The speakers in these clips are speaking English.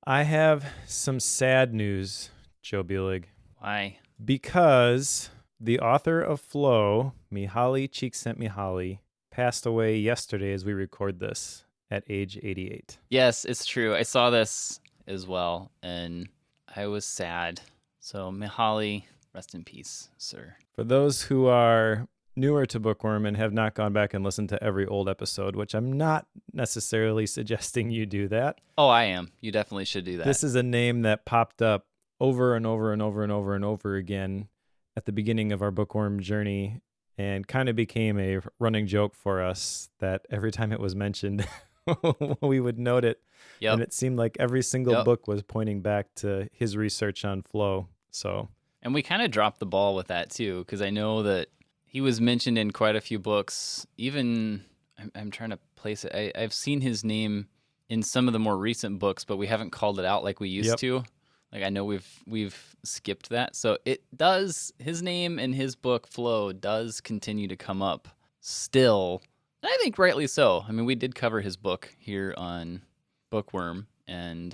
I have some sad news, Joe Bielig, Why? because the author of Flow, Mihaly Csikszentmihalyi, passed away yesterday as we record this at age 88. Yes, it's true. I saw this as well, and I was sad. So, Mihaly, rest in peace, sir. For those who are newer to Bookworm and have not gone back and listened to every old episode, which I'm not necessarily suggesting you do that. Oh, I am. You definitely should do that. This is a name that popped up over and over and over and over and over again at the beginning of our Bookworm journey and kind of became a running joke for us that every time it was mentioned, we would note it. Yep. And it seemed like every single book was pointing back to his research on flow. And we kind of dropped the ball with that too, because I know that he was mentioned in quite a few books. Even, I'm trying to place it. I've seen his name in some of the more recent books, but we haven't called it out like we used to. Like, I know we've skipped that. So it does, his name and his book Flow does continue to come up still. And I think rightly so. I mean, we did cover his book here on Bookworm, and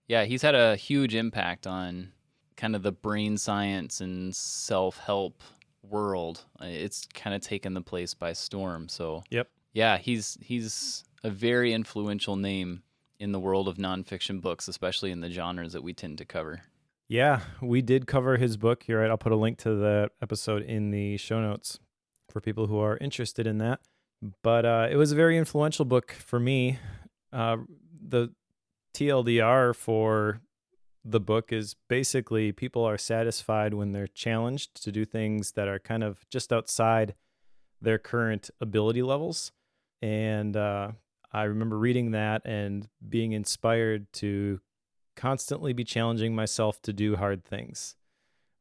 he's had a huge impact on kind of the brain science and self-help world. It's kind of taken the place by storm. So he's a very influential name in the world of nonfiction books, especially in the genres that we tend to cover. Yeah, we did cover his book. You're right. I'll put a link to the episode in the show notes for people who are interested in that. But it was a very influential book for me. The TLDR for the book is basically people are satisfied when they're challenged to do things that are kind of just outside their current ability levels. And I remember reading that and being inspired to constantly be challenging myself to do hard things,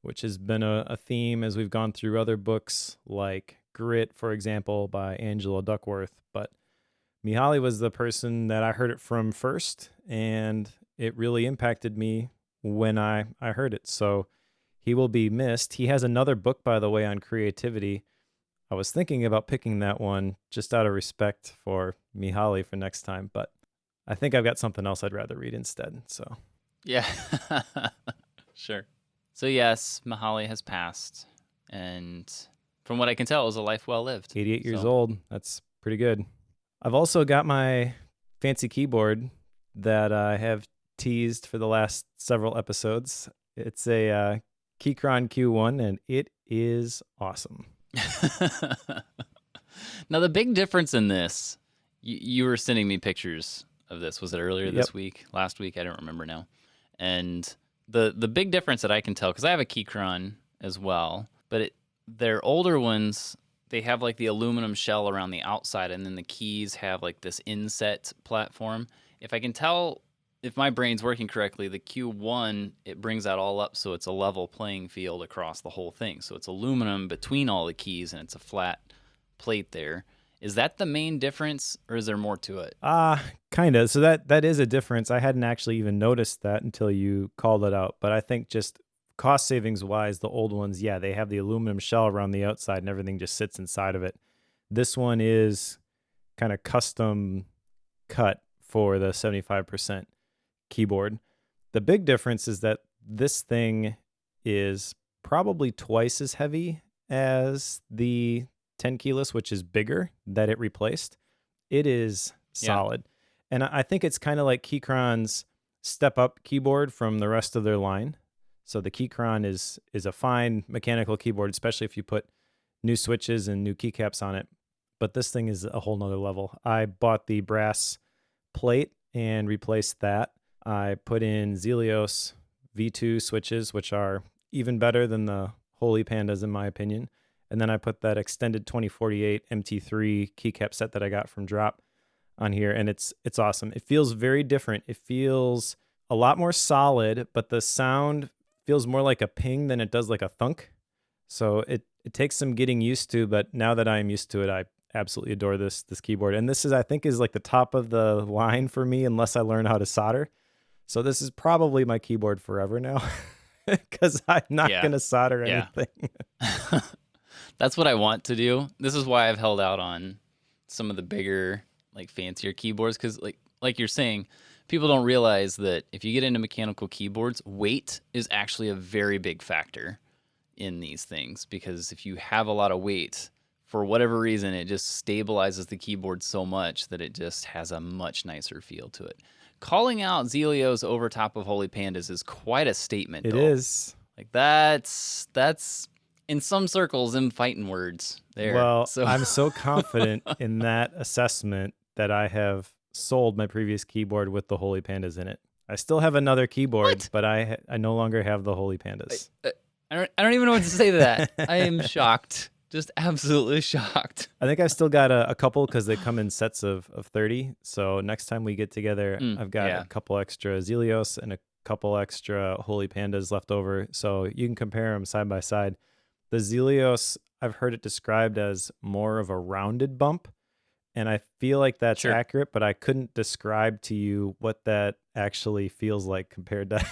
which has been a theme as we've gone through other books like Grit, for example, by Angela Duckworth. But Mihaly was the person that I heard it from first, and it really impacted me when I heard it. So he will be missed. He has another book, by the way, on creativity. I was thinking about picking that one just out of respect for Mihaly for next time, but I think I've got something else I'd rather read instead. So yeah, sure. So yes, Mihaly has passed, and from what I can tell, it was a life well lived. 88 years old. That's pretty good. I've also got my fancy keyboard that I have teased for the last several episodes. It's a Keychron Q1, and it is awesome. Now, the big difference in this, you were sending me pictures of this. Was it earlier this week? Last week? I don't remember now. And the big difference that I can tell, because I have a Keychron as well, but their older ones, they have like the aluminum shell around the outside, and then the keys have like this inset platform. If I can tell, if my brain's working correctly, the Q1, it brings that all up so it's a level playing field across the whole thing. So it's aluminum between all the keys, and it's a flat plate there. Is that the main difference, or is there more to it? Kind of. So that is a difference. I hadn't actually even noticed that until you called it out. But I think just cost savings wise, the old ones, they have the aluminum shell around the outside and everything just sits inside of it. This one is kind of custom cut for the 75% keyboard. The big difference is that this thing is probably twice as heavy as the 10 keyless, which is bigger, that it replaced. It is solid. And I think it's kind of like Keychron's step up keyboard from the rest of their line. So the Keychron is a fine mechanical keyboard, especially if you put new switches and new keycaps on it. But this thing is a whole nother level. I bought the brass plate and replaced that. I put in Zelios V2 switches, which are even better than the Holy Pandas in my opinion. And then I put that extended 2048 MT3 keycap set that I got from Drop on here, and it's awesome. It feels very different. It feels a lot more solid, but the sound feels more like a ping than it does like a thunk. So it takes some getting used to, but now that I'm used to it, I absolutely adore this keyboard. And this is, I think, is like the top of the line for me unless I learn how to solder. So this is probably my keyboard forever now because I'm not going to solder anything. That's what I want to do. This is why I've held out on some of the bigger, like fancier keyboards, because like you're saying, People don't realize that if you get into mechanical keyboards, weight is actually a very big factor in these things, because if you have a lot of weight, for whatever reason, it just stabilizes the keyboard so much that it just has a much nicer feel to it. Calling out Zelios over top of Holy Pandas is quite a statement, It though. is. Like that's in some circles them fighting words there. Well, So I'm so confident in that assessment that I have sold my previous keyboard with the Holy Pandas in it. I still have another keyboard, what? but I no longer have the Holy I, Pandas. I don't even know what to say to that. I am shocked. Just absolutely shocked. I think I've still got a couple because they come in sets of 30. So next time we get together, I've got Yeah. a couple extra Zelios and a couple extra Holy Pandas left over. So you can compare them side by side. The Zelios, I've heard it described as more of a rounded bump. And I feel like that's Sure. accurate, but I couldn't describe to you what that actually feels like compared to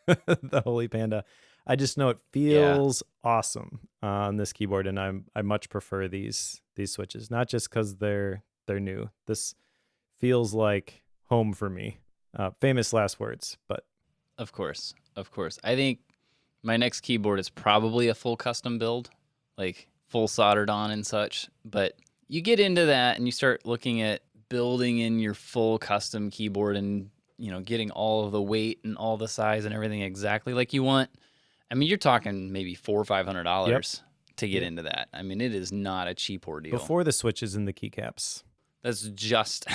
the Holy Panda. I just know it Yeah. feels awesome on this keyboard, and I much prefer these switches, not just because they're new. This feels like home for me. Famous last words, but Of course. Of course. I think my next keyboard is probably a full custom build, like full soldered on and such. But you get into that and you start looking at building in your full custom keyboard and, getting all of the weight and all the size and everything exactly like you want. I mean, you're talking maybe $400 or yep. $500 to get Yep. into that. I mean, it is not a cheap ordeal. Before the switches and the keycaps. That's just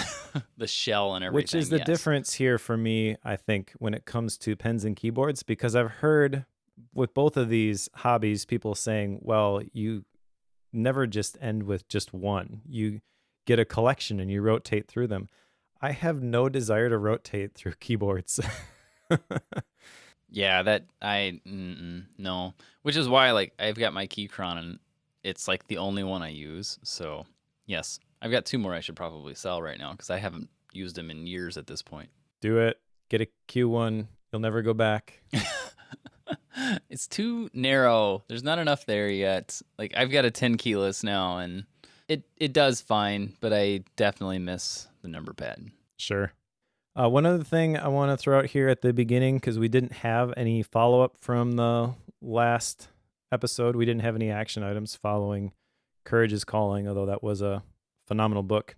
the shell and everything. Which is the difference here for me, I think, when it comes to pens and keyboards, because I've heard with both of these hobbies, people saying, well, you never just end with just one. You get a collection and you rotate through them. I have no desire to rotate through keyboards. Yeah, that no. Which is why, like, I've got my Keychron and it's like the only one I use. So yes, I've got 2 more I should probably sell right now because I haven't used them in years at this point. Do it. Get a Q1. You'll never go back. It's too narrow. There's not enough there yet. Like, I've got a 10 keyless now and it does fine, but I definitely miss the number pad. Sure. One other thing I want to throw out here at the beginning, because we didn't have any follow-up from the last episode. We didn't have any action items following Courage is Calling, although that was a phenomenal book.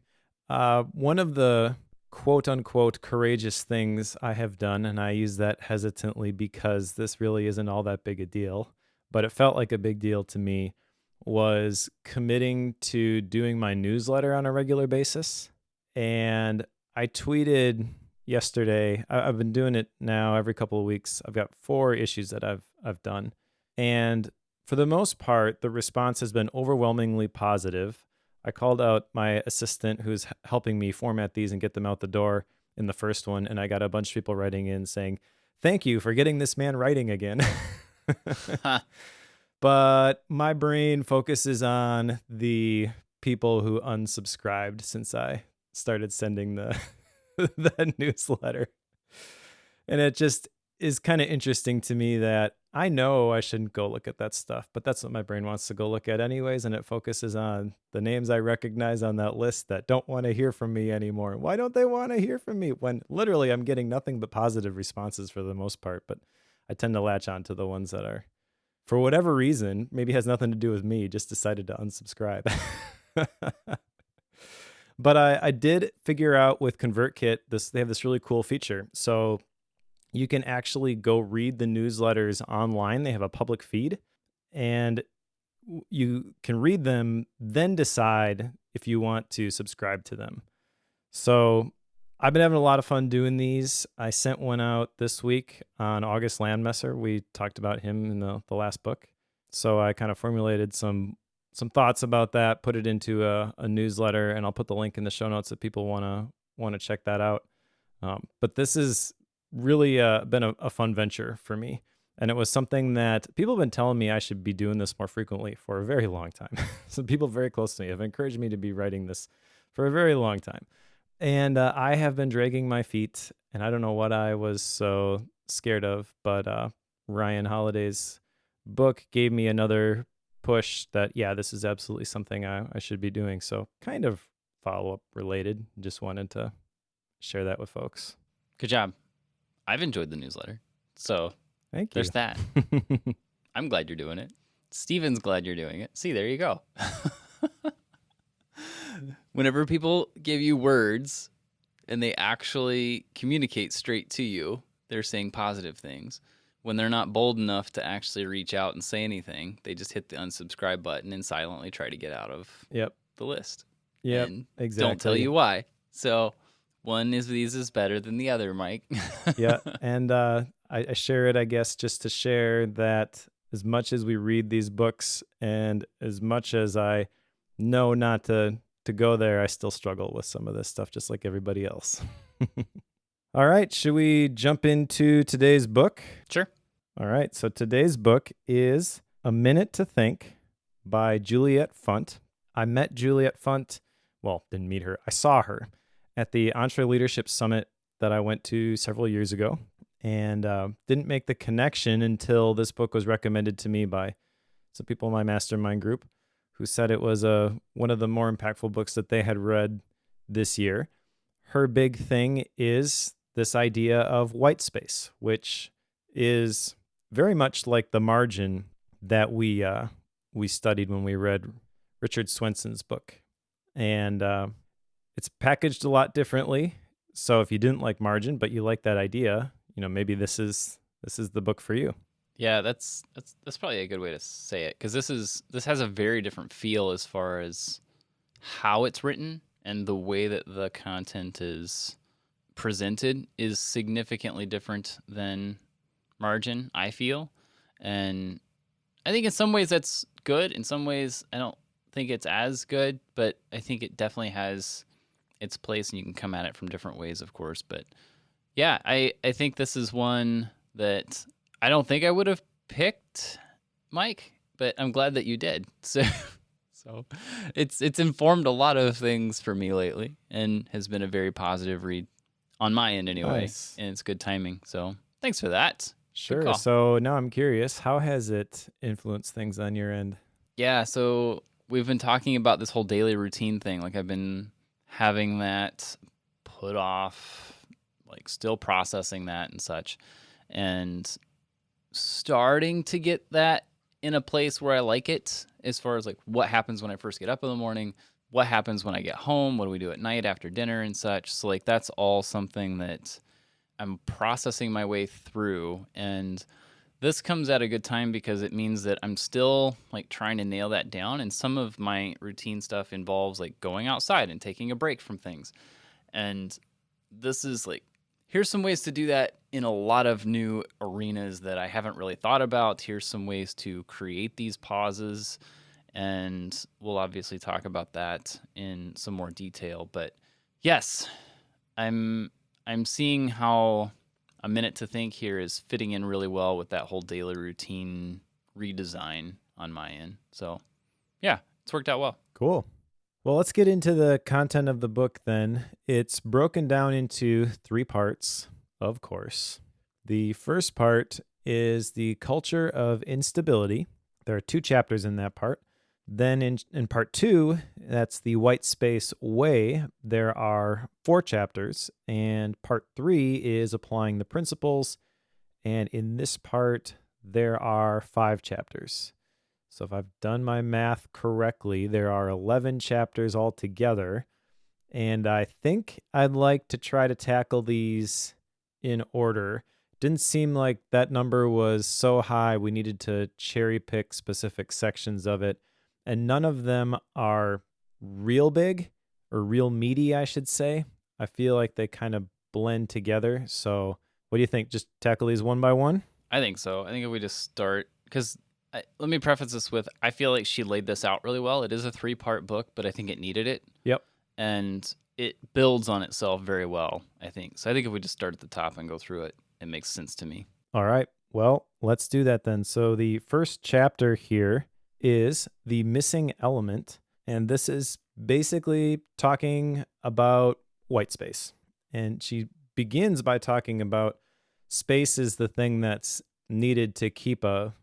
One of the quote-unquote courageous things I have done, and I use that hesitantly because this really isn't all that big a deal, but it felt like a big deal to me, was committing to doing my newsletter on a regular basis. And I tweeted yesterday, I've been doing it now every couple of weeks. I've got 4 issues that I've done. And for the most part, the response has been overwhelmingly positive. I called out my assistant who's helping me format these and get them out the door in the first one. And I got a bunch of people writing in saying, thank you for getting this man writing again. But my brain focuses on the people who unsubscribed since I started sending the newsletter. And it just is kind of interesting to me that I know I shouldn't go look at that stuff, but that's what my brain wants to go look at anyways. And it focuses on the names I recognize on that list that don't want to hear from me anymore. Why don't they want to hear from me when literally I'm getting nothing but positive responses for the most part? But I tend to latch on to the ones that are, for whatever reason, maybe has nothing to do with me, just decided to unsubscribe. But I did figure out with ConvertKit, they have this really cool feature. So you can actually go read the newsletters online. They have a public feed, and you can read them, then decide if you want to subscribe to them. So I've been having a lot of fun doing these. I sent one out this week on August Landmesser. We talked about him in the last book. So I kind of formulated some thoughts about that, put it into a newsletter, and I'll put the link in the show notes if people want to check that out. But this has really been a fun venture for me. And it was something that people have been telling me I should be doing this more frequently for a very long time. So people very close to me have encouraged me to be writing this for a very long time. And I have been dragging my feet, and I don't know what I was so scared of, but Ryan Holiday's book gave me another push that, yeah, this is absolutely something I should be doing. So kind of follow-up related. Just wanted to share that with folks. Good job. I've enjoyed the newsletter. So Thank you. there's that. I'm glad you're doing it. Steven's glad you're doing it. See, there you go. Whenever people give you words and they actually communicate straight to you, they're saying positive things. When they're not bold enough to actually reach out and say anything, they just hit the unsubscribe button and silently try to get out of Yep. the list. Yep. And Exactly. don't tell you why. So one of these is better than the other, Mike. Yeah. And I share it, I guess, just to share that as much as we read these books and as much as I know not to go there, I still struggle with some of this stuff, just like everybody else. All right. Should we jump into today's book? Sure. All right. So today's book is A Minute to Think by Juliet Funt. I met Juliet Funt. Well, didn't meet her. I saw her at the EntreLeadership Summit that I went to several years ago, and didn't make the connection until this book was recommended to me by some people in my mastermind group who said it was one of the more impactful books that they had read this year. Her big thing is this idea of white space, which is very much like the margin that we studied when we read Richard Swenson's book. And it's packaged a lot differently. So if you didn't like margin, but you like that idea, maybe this is the book for you. Yeah, that's probably a good way to say it, because this has a very different feel as far as how it's written, and the way that the content is presented is significantly different than margin, I feel. And I think in some ways that's good. In some ways, I don't think it's as good, but I think it definitely has its place, and you can come at it from different ways, of course. But yeah, I think this is one that I don't think I would have picked, Mike, but I'm glad that you did. So it's informed a lot of things for me lately, and has been a very positive read on my end anyway. Nice. And it's good timing. So thanks for that. Sure. So now I'm curious, how has it influenced things on your end? Yeah, so we've been talking about this whole daily routine thing. Like, I've been having that put off, like still processing that and such, and starting to get that in a place where I like it, as far as like what happens when I first get up in the morning, what happens when I get home, what do we do at night after dinner and such. So like that's all something that I'm processing my way through, and this comes at a good time because it means that I'm still like trying to nail that down. And some of my routine stuff involves like going outside and taking a break from things. And this is like, here's some ways to do that in a lot of new arenas that I haven't really thought about. Here's some ways to create these pauses. And we'll obviously talk about that in some more detail. But yes, I'm seeing how A Minute to Think here is fitting in really well with that whole daily routine redesign on my end. So yeah, it's worked out well. Cool. Well, let's get into the content of the book then. It's broken down into 3 parts, of course. The first part is the culture of instability. There are 2 chapters in that part. Then in part 2, that's the white space way, there are 4 chapters, and part 3 is applying the principles, and in this part, there are 5 chapters. So if I've done my math correctly, there are 11 chapters altogether, and I think I'd like to try to tackle these in order. Didn't seem like that number was so high we needed to cherry pick specific sections of it. And none of them are real big or real meaty, I should say. I feel like they kind of blend together. So what do you think? Just tackle these one by one? I think so. I think if we just start, because let me preface this with, I feel like she laid this out really well. It is a 3-part book, but I think it needed it. Yep. And it builds on itself very well, I think. So I think if we just start at the top and go through it, it makes sense to me. All right. Well, let's do that then. So the first chapter here is the missing element, and this is basically talking about white space. And she begins by talking about space is the thing that's needed to keep a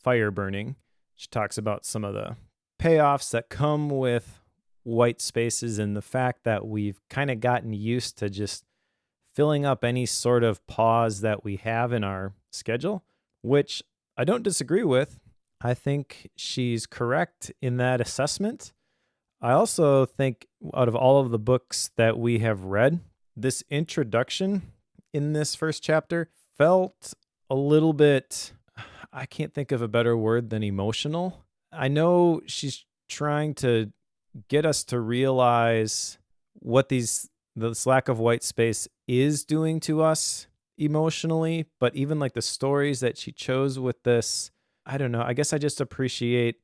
fire burning. She talks about some of the payoffs that come with white spaces and the fact that we've kind of gotten used to just filling up any sort of pause that we have in our schedule, which I don't disagree with. I think she's correct in that assessment. I also think out of all of the books that we have read, this introduction in this first chapter felt a little bit, I can't think of a better word than emotional. I know she's trying to get us to realize what this lack of white space is doing to us emotionally, but even like the stories that she chose with this, I don't know. I guess I just appreciate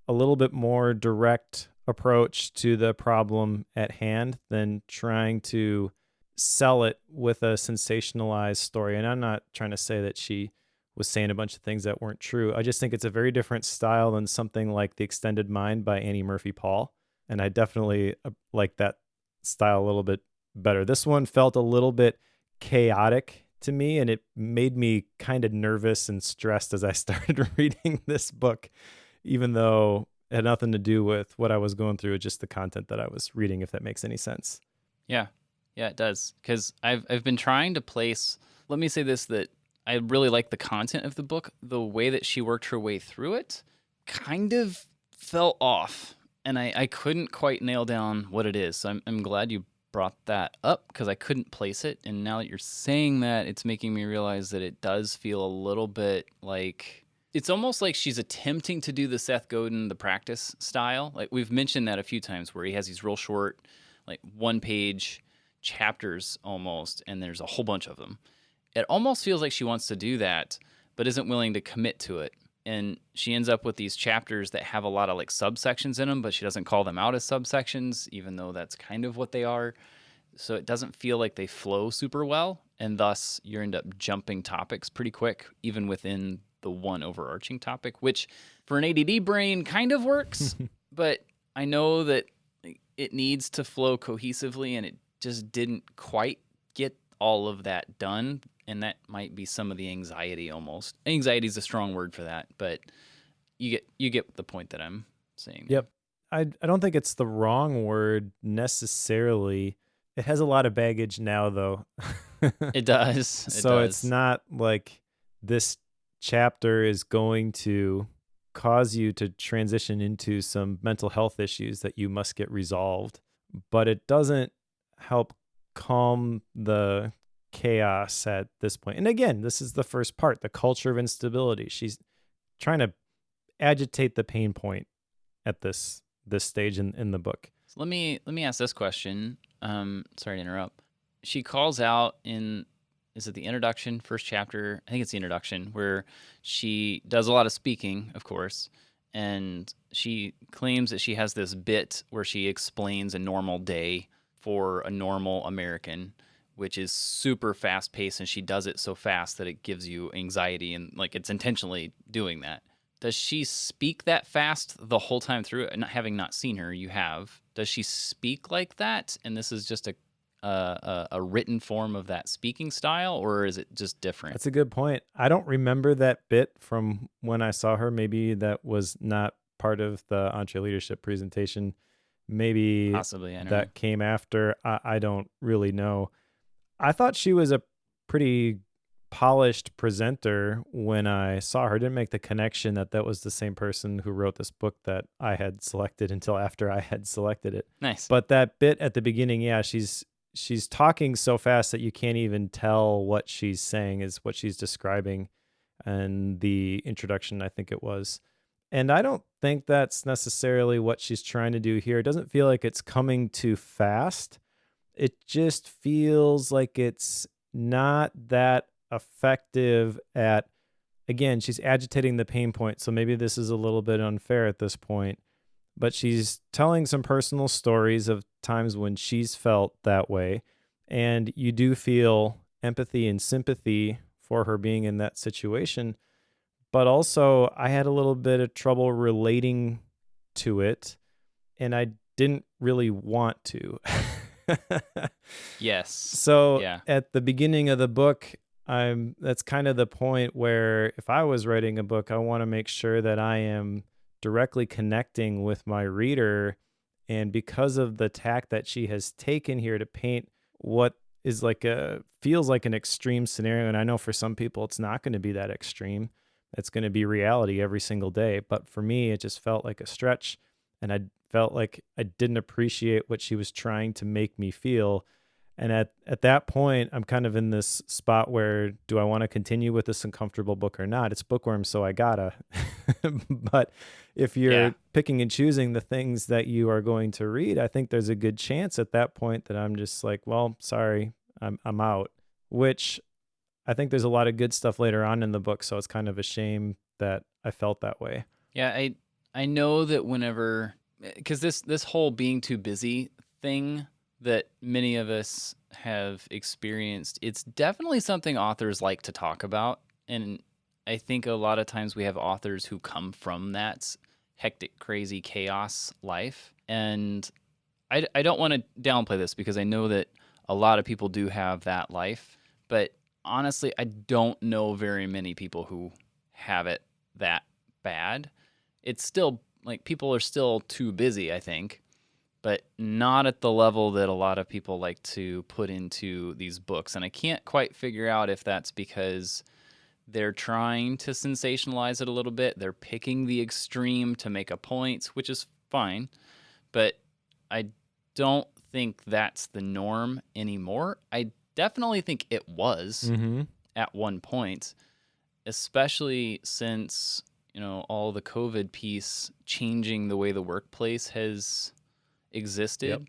a little bit more direct approach to the problem at hand than trying to sell it with a sensationalized story. And I'm not trying to say that she was saying a bunch of things that weren't true. I just think it's a very different style than something like The Extended Mind by Annie Murphy Paul. And I definitely like that style a little bit better. This one felt a little bit chaotic to me, and it made me kind of nervous and stressed as I started reading this book, even though it had nothing to do with what I was going through, just the content that I was reading, if that makes any sense. Yeah. Yeah, it does. Because I've been trying to place, let me say this, that I really like the content of the book. The way that she worked her way through it kind of fell off. And I couldn't quite nail down what it is. So I'm glad you brought that up because I couldn't place it. And now that you're saying that, it's making me realize that it does feel a little bit like, it's almost like she's attempting to do the Seth Godin, the practice style. Like we've mentioned that a few times where he has these real short, like 1-page chapters almost, and there's a whole bunch of them. It almost feels like she wants to do that, but isn't willing to commit to it. And she ends up with these chapters that have a lot of like subsections in them, but she doesn't call them out as subsections, even though that's kind of what they are. So it doesn't feel like they flow super well. And thus you end up jumping topics pretty quick, even within the one overarching topic, which for an ADD brain kind of works. But I know that it needs to flow cohesively, and it just didn't quite get all of that done. And that might be some of the anxiety almost. Anxiety is a strong word for that, but you get the point that I'm saying. Yep. I don't think it's the wrong word necessarily. It has a lot of baggage now, though. It does. So it's not like this chapter is going to cause you to transition into some mental health issues that you must get resolved, but it doesn't help calm the chaos at this point. And again, this is the first part, the culture of instability. She's trying to agitate the pain point at this stage in the book. So let me ask this question. Sorry to interrupt. She calls out is it the introduction, first chapter? I think it's the introduction, where she does a lot of speaking, of course, and she claims that she has this bit where she explains a normal day for a normal American, which is super fast paced, and she does it so fast that it gives you anxiety, and like it's intentionally doing that. Does she speak that fast the whole time through? And having not seen her, you have. Does she speak like that? And this is just a written form of that speaking style, or is it just different? That's a good point. I don't remember that bit from when I saw her. Maybe that was not part of the Entre Leadership presentation. Maybe Possibly, I don't know. that came after. I don't really know. I thought she was a pretty polished presenter when I saw her. I didn't make the connection that was the same person who wrote this book that I had selected until after I had selected it. Nice. But that bit at the beginning, yeah, she's talking so fast that you can't even tell what she's saying is what she's describing. And the introduction, I think it was. And I don't think that's necessarily what she's trying to do here. It doesn't feel like it's coming too fast. It just feels like it's not that effective at, again, she's agitating the pain point. So maybe this is a little bit unfair at this point, but she's telling some personal stories of times when she's felt that way. And you do feel empathy and sympathy for her being in that situation. But also, I had a little bit of trouble relating to it, and I didn't really want to. Yes. So yeah. At the beginning of the book, that's kind of the point where if I was writing a book, I want to make sure that I am directly connecting with my reader. And because of the tack that she has taken here to paint what is like feels like an extreme scenario, and I know for some people it's not going to be that extreme. It's going to be reality every single day, but for me it just felt like a stretch, and I felt like I didn't appreciate what she was trying to make me feel. And at that point, I'm kind of in this spot where, do I want to continue with this uncomfortable book or not? It's bookworm, so I gotta. But if Yeah. you're picking and choosing the things that you are going to read, I think there's a good chance at that point that I'm just like, well, sorry, I'm out. Which I think there's a lot of good stuff later on in the book, so it's kind of a shame that I felt that way. Yeah, I know that whenever, because this whole being too busy thing that many of us have experienced, it's definitely something authors like to talk about. And I think a lot of times we have authors who come from that hectic, crazy chaos life. And I don't want to downplay this because I know that a lot of people do have that life. But honestly, I don't know very many people who have it that bad. It's still like people are still too busy, I think, but not at the level that a lot of people like to put into these books. And I can't quite figure out if that's because they're trying to sensationalize it a little bit. They're picking the extreme to make a point, which is fine, but I don't think that's the norm anymore. I definitely think it was Mm-hmm. at one point, especially since, all the COVID piece changing the way the workplace has Yep. existed.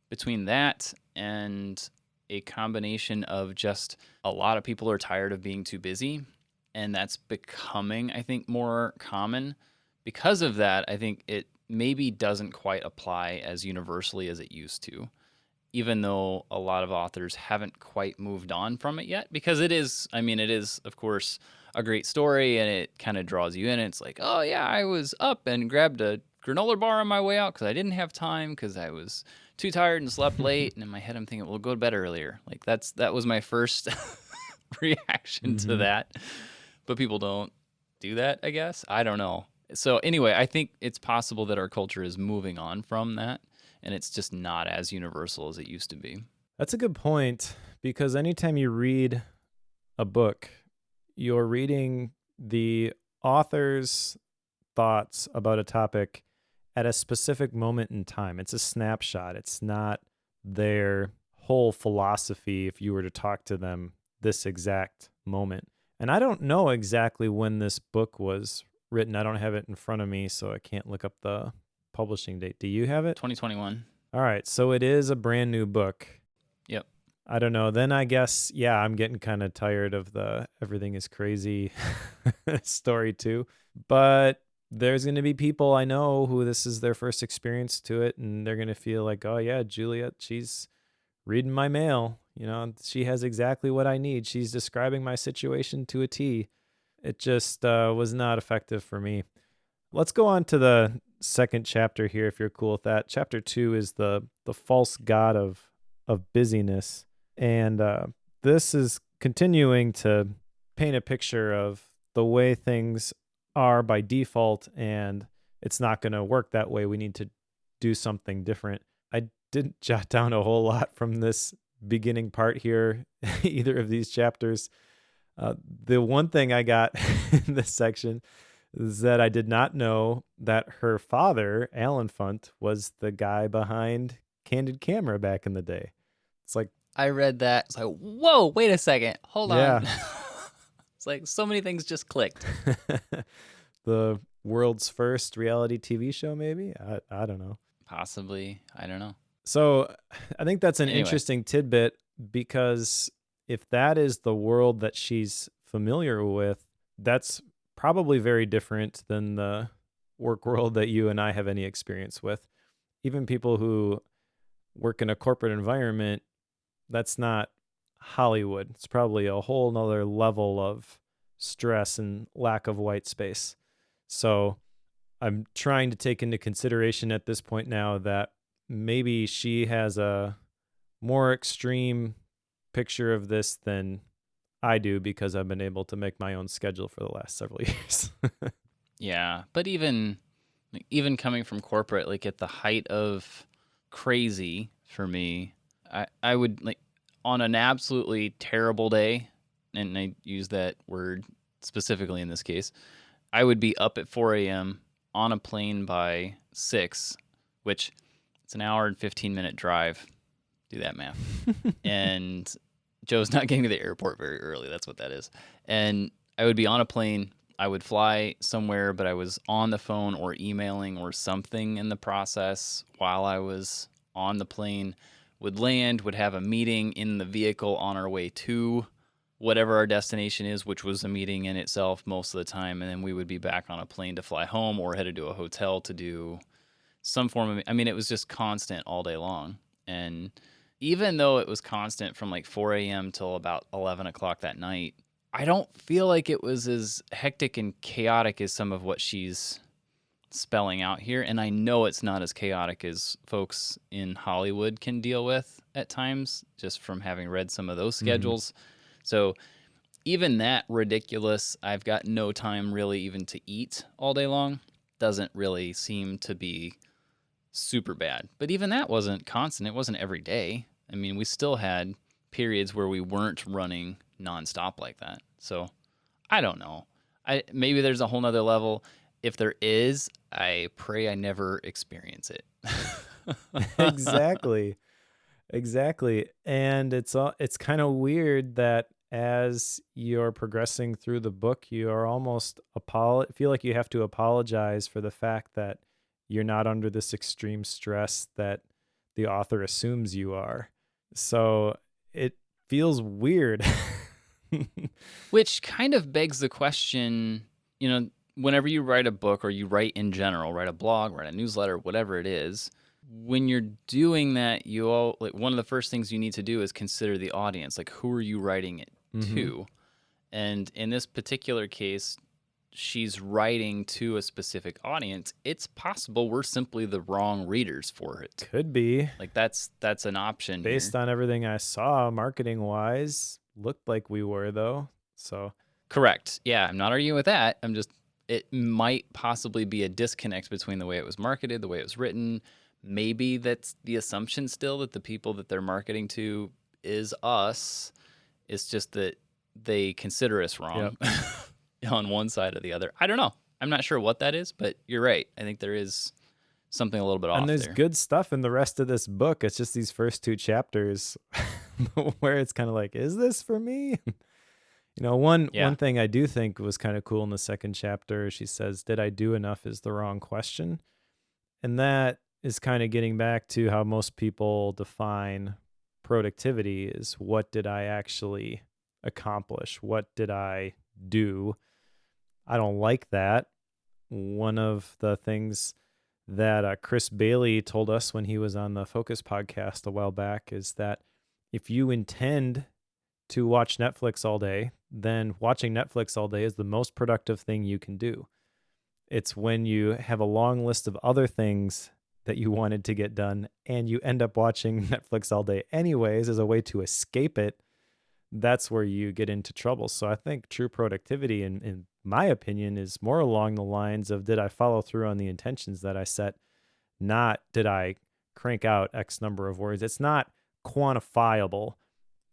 Between that and a combination of just a lot of people are tired of being too busy, and that's becoming, I think, more common. Because of that, I think it maybe doesn't quite apply as universally as it used to, even though a lot of authors haven't quite moved on from it yet, because it is, of course, a great story and it kind of draws you in. It's like, oh yeah, I was up and grabbed a granola bar on my way out because I didn't have time because I was too tired and slept late. And in my head, I'm thinking, well, go to bed earlier. Like that was my first reaction to Mm-hmm. that. But people don't do that, I guess. I don't know. So anyway, I think it's possible that our culture is moving on from that and it's just not as universal as it used to be. That's a good point, because anytime you read a book, you're reading the author's thoughts about a topic at a specific moment in time. It's a snapshot. It's not their whole philosophy if you were to talk to them this exact moment. And I don't know exactly when this book was written. I don't have it in front of me, so I can't look up the publishing date. Do you have it? 2021. All right, so it is a brand new book. Yep. I don't know. Then I guess, yeah, I'm getting kind of tired of the everything is crazy story too. But there's going to be people I know who this is their first experience to it, and they're going to feel like, oh, yeah, Juliet, she's reading my mail. She has exactly what I need. She's describing my situation to a T. It just was not effective for me. Let's go on to the second chapter here, if you're cool with that. Chapter 2 is the false god of busyness. And this is continuing to paint a picture of the way things are by default, and it's not going to work that way. We need to do something different. I didn't jot down a whole lot from this beginning part here, either of these chapters. The one thing I got in this section is that I did not know that her father, Alan Funt, was the guy behind Candid Camera back in the day. It's like, I read that. It's like, whoa, wait a second. Hold on. yeah. It's like so many things just clicked. The world's first reality TV show, maybe? I don't know. Possibly. I don't know. So I think that's an Anyway, interesting tidbit, because if that is the world that she's familiar with, that's probably very different than the work world that you and I have any experience with. Even people who work in a corporate environment, that's not Hollywood. It's probably a whole nother level of stress and lack of white space. So I'm trying to take into consideration at this point now that maybe she has a more extreme picture of this than I do, because I've been able to make my own schedule for the last several years. yeah. But even coming from corporate, like at the height of crazy for me, I would like on an absolutely terrible day, and I use that word specifically in this case, I would be up at 4 a.m. on a plane by 6, which it's an hour and 15-minute drive. Do that math. And Joe's not getting to the airport very early. That's what that is. And I would be on a plane. I would fly somewhere, but I was on the phone or emailing or something in the process while I was on the plane. Would land, would have a meeting in the vehicle on our way to whatever our destination is, which was a meeting in itself most of the time. And then we would be back on a plane to fly home or headed to a hotel to do some form of, I mean, it was just constant all day long. And even though it was constant from like 4 a.m. till about 11 o'clock that night, I don't feel like it was as hectic and chaotic as some of what she's spelling out here. And I know it's not as chaotic as folks in Hollywood can deal with at times, just from having read some of those schedules. So even that ridiculous, I've got no time really even to eat all day long, doesn't really seem to be super bad. But even that wasn't constant. It wasn't every day. I mean, we still had periods where we weren't running nonstop like that. So I don't know. Maybe there's a whole nother level. If there is, I pray I never experience it. Exactly. Exactly. And it's kind of weird that as you're progressing through the book, you are almost feel like you have to apologize for the fact that you're not under this extreme stress that the author assumes you are. So it feels weird. Which kind of begs the question, whenever you write a book or you write in general, write a blog, write a newsletter, whatever it is, when you're doing that, one of the first things you need to do is consider the audience. Like, who are you writing it to? And in this particular case, she's writing to a specific audience. It's possible we're simply the wrong readers for it. Could be. Like, that's an option Based here. on everything I saw, marketing wise, looked like we were though. So correct. Yeah, I'm not arguing with that. It might possibly be a disconnect between the way it was marketed, the way it was written. Maybe that's the assumption still, that the people that they're marketing to is us. It's just that they consider us wrong on one side or the other. I don't know. I'm not sure what that is, but you're right. I think there is something a little bit off there. And there's good stuff in the rest of this book. It's just these first 2 chapters where it's kind of like, is this for me? One thing I do think was kind of cool in the second chapter, she says, did I do enough is the wrong question. And that is kind of getting back to how most people define productivity, is what did I actually accomplish? What did I do? I don't like that. One of the things that Chris Bailey told us when he was on the Focus podcast a while back is that if you intend to watch Netflix all day, then watching Netflix all day is the most productive thing you can do. It's when you have a long list of other things that you wanted to get done and you end up watching Netflix all day anyways as a way to escape it, that's where you get into trouble. So I think true productivity, in my opinion, is more along the lines of, did I follow through on the intentions that I set? Not did I crank out X number of words. It's not quantifiable.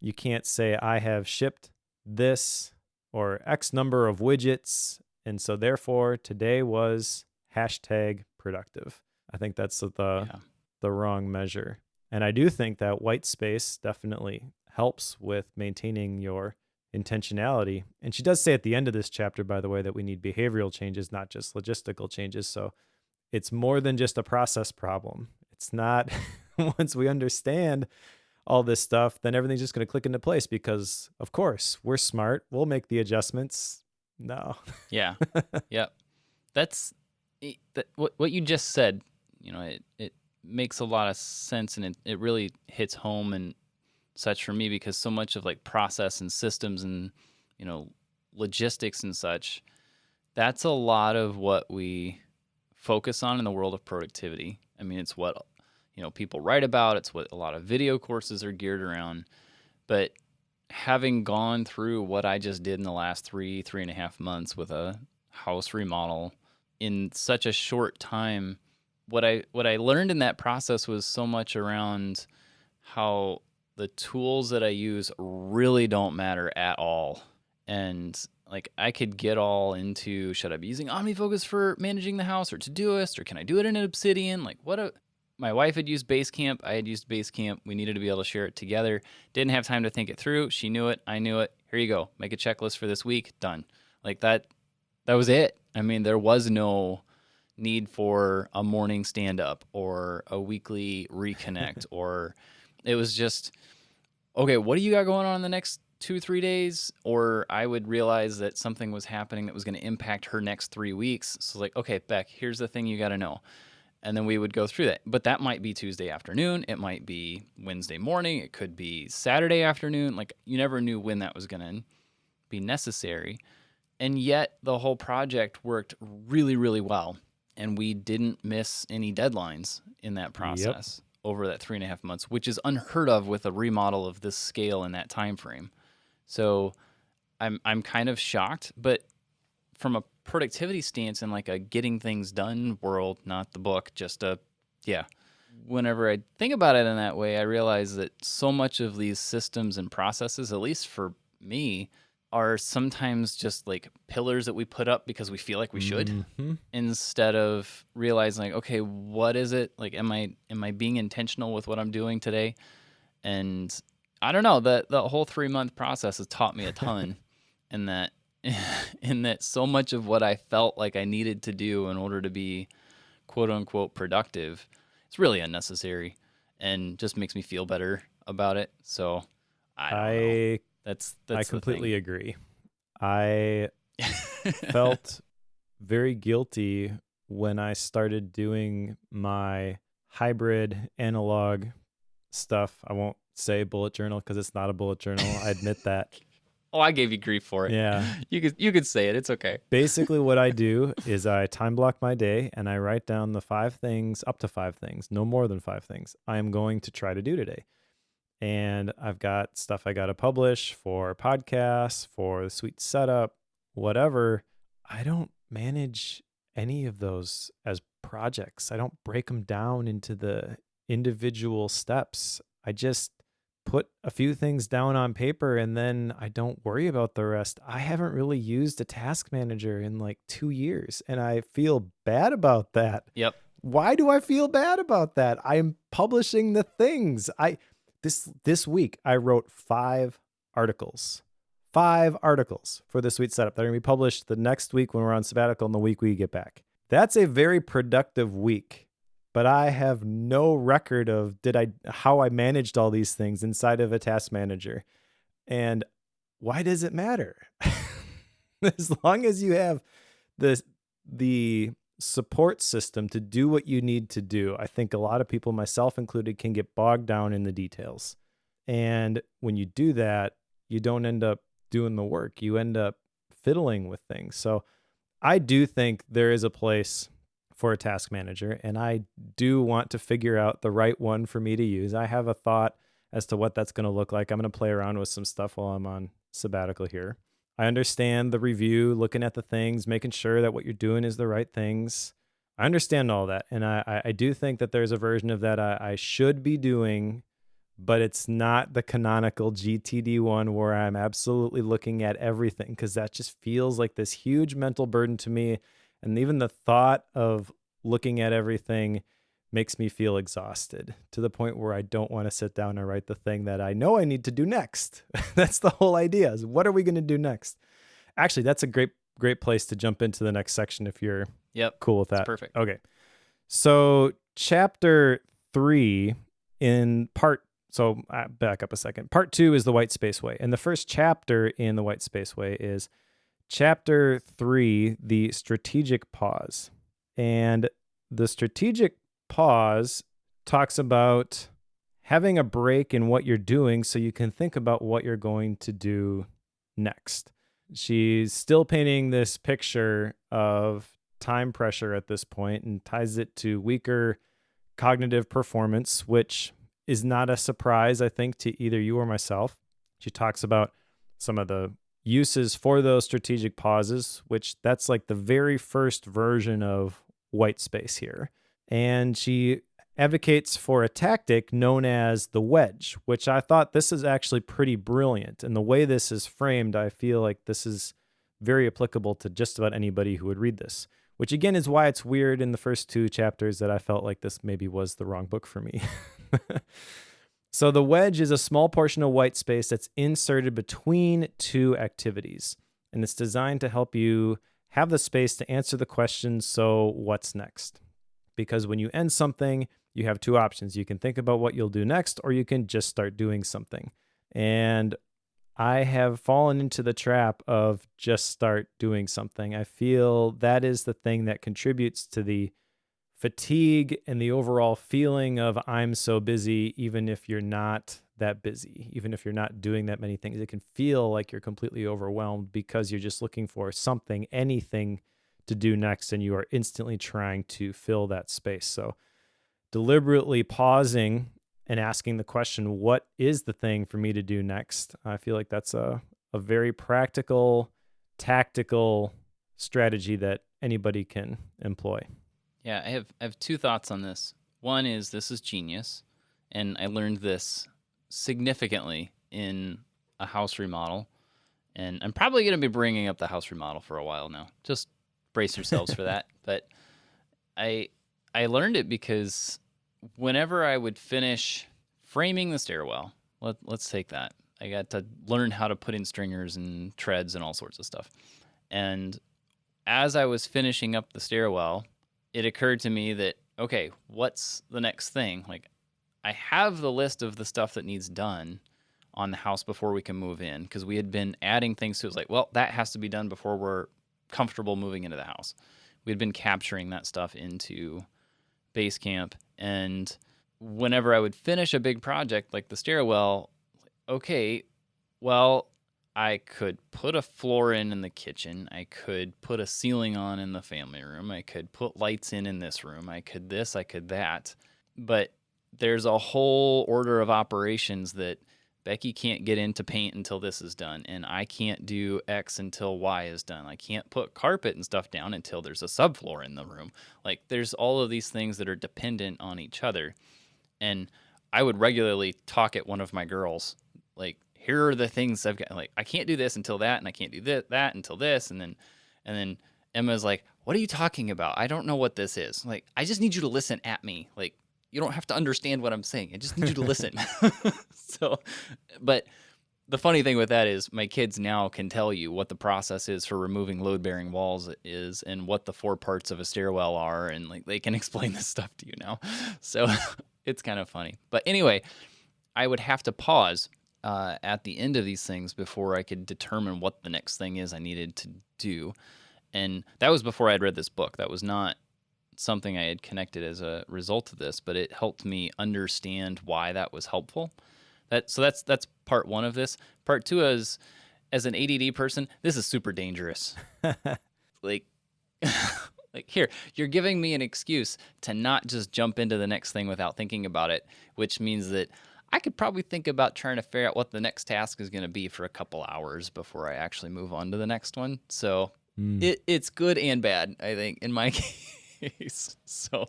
You can't say I have shipped this or X number of widgets, and so therefore today was #productive. I think that's the wrong measure. And I do think that white space definitely helps with maintaining your intentionality. And she does say at the end of this chapter, by the way, that we need behavioral changes, not just logistical changes. So it's more than just a process problem. It's not, once we understand all this stuff, then everything's just going to click into place because, of course, we're smart. We'll make the adjustments. No. Yeah. Yep. That's what you just said. It makes a lot of sense, and it really hits home and such for me, because so much of like process and systems and logistics and such, that's a lot of what we focus on in the world of productivity. I mean, it's what people write about. It's what a lot of video courses are geared around. But having gone through what I just did in the last 3.5 months with a house remodel in such a short time, what I learned in that process was so much around how the tools that I use really don't matter at all. And like I could get all into, should I be using OmniFocus for managing the house or Todoist, or can I do it in an Obsidian? Like my wife had used Basecamp. I had used Basecamp. We needed to be able to share it together. Didn't have time to think it through. She knew it. I knew it. Here you go. Make a checklist for this week. Done. Like that was it. I mean, there was no need for a morning stand up or a weekly reconnect, or it was just, okay, what do you got going on in the next 2-3 days? Or I would realize that something was happening that was going to impact her next 3 weeks. So like, okay, Beck, here's the thing you got to know. And then we would go through that. But that might be Tuesday afternoon. It might be Wednesday morning. It could be Saturday afternoon. Like you never knew when that was going to be necessary. And yet the whole project worked really, really well. And we didn't miss any deadlines in that process over that 3.5 months, which is unheard of with a remodel of this scale in that time frame. So I'm kind of shocked, but from a productivity stance and like a getting things done world, not the book, just whenever I think about it in that way, I realize that so much of these systems and processes, at least for me, are sometimes just like pillars that we put up because we feel like we should, instead of realizing like, okay, what is it? Like, am I being intentional with what I'm doing today? And I don't know, the whole 3-month process has taught me a ton in that so much of what I felt like I needed to do in order to be quote unquote productive, it's really unnecessary and just makes me feel better about it. So I don't know. That's I completely agree. I felt very guilty when I started doing my hybrid analog stuff. I won't say bullet journal because it's not a bullet journal. I admit that. Oh, I gave you grief for it. Yeah. You could say it. It's okay. Basically what I do is I time block my day and I write down the 5 things, up to 5 things, no more than 5 things I am going to try to do today. And I've got stuff I got to publish for podcasts, for the suite setup, whatever. I don't manage any of those as projects. I don't break them down into the individual steps. I just put a few things down on paper and then I don't worry about the rest. I haven't really used a task manager in like 2 years and I feel bad about that. Yep. Why do I feel bad about that? I'm publishing the things. This week, I wrote 5 articles. 5 articles for the suite setup that are going to be published the next week when we're on sabbatical and the week we get back. That's a very productive week, but I have no record of how I managed all these things inside of a task manager. And why does it matter? As long as you have the support system to do what you need to do, I think a lot of people, myself included, can get bogged down in the details. And when you do that, you don't end up doing the work. You end up fiddling with things. So I do think there is a place for a task manager, and I do want to figure out the right one for me to use. I have a thought as to what that's going to look like. I'm going to play around with some stuff while I'm on sabbatical here. I understand the review, looking at the things, making sure that what you're doing is the right things. I understand all that. And I do think that there's a version of that I should be doing, but it's not the canonical GTD one where I'm absolutely looking at everything, because that just feels like this huge mental burden to me. And even the thought of looking at everything makes me feel exhausted to the point where I don't want to sit down and write the thing that I know I need to do next. That's the whole idea, is what are we going to do next? Actually, that's a great place to jump into the next section if you're cool with that. That's perfect. Okay. So chapter 3 back up a second. Part 2 is the white space way. And the first chapter in the white space way is chapter 3, the strategic pause. And the strategic pause talks about having a break in what you're doing so you can think about what you're going to do next. She's still painting this picture of time pressure at this point and ties it to weaker cognitive performance, which is not a surprise, I think, to either you or myself. She talks about some of the uses for those strategic pauses, which that's like the very first version of white space here. And she advocates for a tactic known as the wedge, which I thought this is actually pretty brilliant. And the way this is framed, I feel like this is very applicable to just about anybody who would read this, which again is why it's weird in the first two chapters that I felt like this maybe was the wrong book for me. So the wedge is a small portion of white space that's inserted between two activities, and it's designed to help you have the space to answer the question, so what's next? Because when you end something, you have two options. You can think about what you'll do next, or you can just start doing something. And I have fallen into the trap of just start doing something. I feel that is the thing that contributes to the fatigue and the overall feeling of I'm so busy, even if you're not that busy, even if you're not doing that many things. It can feel like you're completely overwhelmed because you're just looking for something, anything to do next, and you are instantly trying to fill that space. So deliberately pausing and asking the question, what is the thing for me to do next? I feel like that's a very practical, tactical strategy that anybody can employ. Yeah, I have two thoughts on this. One is this is genius, and I learned this significantly in a house remodel, and I'm probably going to be bringing up the house remodel for a while now. Just brace yourselves for that. But I learned it because whenever I would finish framing the stairwell, let's take that. I got to learn how to put in stringers and treads and all sorts of stuff. And as I was finishing up the stairwell, it occurred to me that, okay, what's the next thing? Like, I have the list of the stuff that needs done on the house before we can move in, because we had been adding things to it. It was like, well, that has to be done before we're comfortable moving into the house. We had been capturing that stuff into base camp, and whenever I would finish a big project like the stairwell, okay, well, I could put a floor in the kitchen. I could put a ceiling on in the family room. I could put lights in this room. I could this, I could that. But there's a whole order of operations that Becky can't get into paint until this is done, and I can't do X until Y is done. I can't put carpet and stuff down until there's a subfloor in the room. Like, there's all of these things that are dependent on each other. And I would regularly talk at one of my girls, like, here are the things I've got. Like, I can't do this until that, and I can't do that until this. And then Emma's like, what are you talking about? I don't know what this is. Like, I just need you to listen at me. Like, you don't have to understand what I'm saying. I just need you to listen. So, but the funny thing with that is my kids now can tell you what the process is for removing load-bearing walls is, and what the four parts of a stairwell are, and like they can explain this stuff to you now. So it's kind of funny. But anyway, I would have to pause at the end of these things before I could determine what the next thing is I needed to do. And that was before I had read this book. That was not something I had connected as a result of this, but it helped me understand why that was helpful. So that's part one of this. Part two is, as an ADD person, this is super dangerous. Like, like, here, you're giving me an excuse to not just jump into the next thing without thinking about it, which means that I could probably think about trying to figure out what the next task is going to be for a couple hours before I actually move on to the next one. So it's good and bad, I think, in my case. So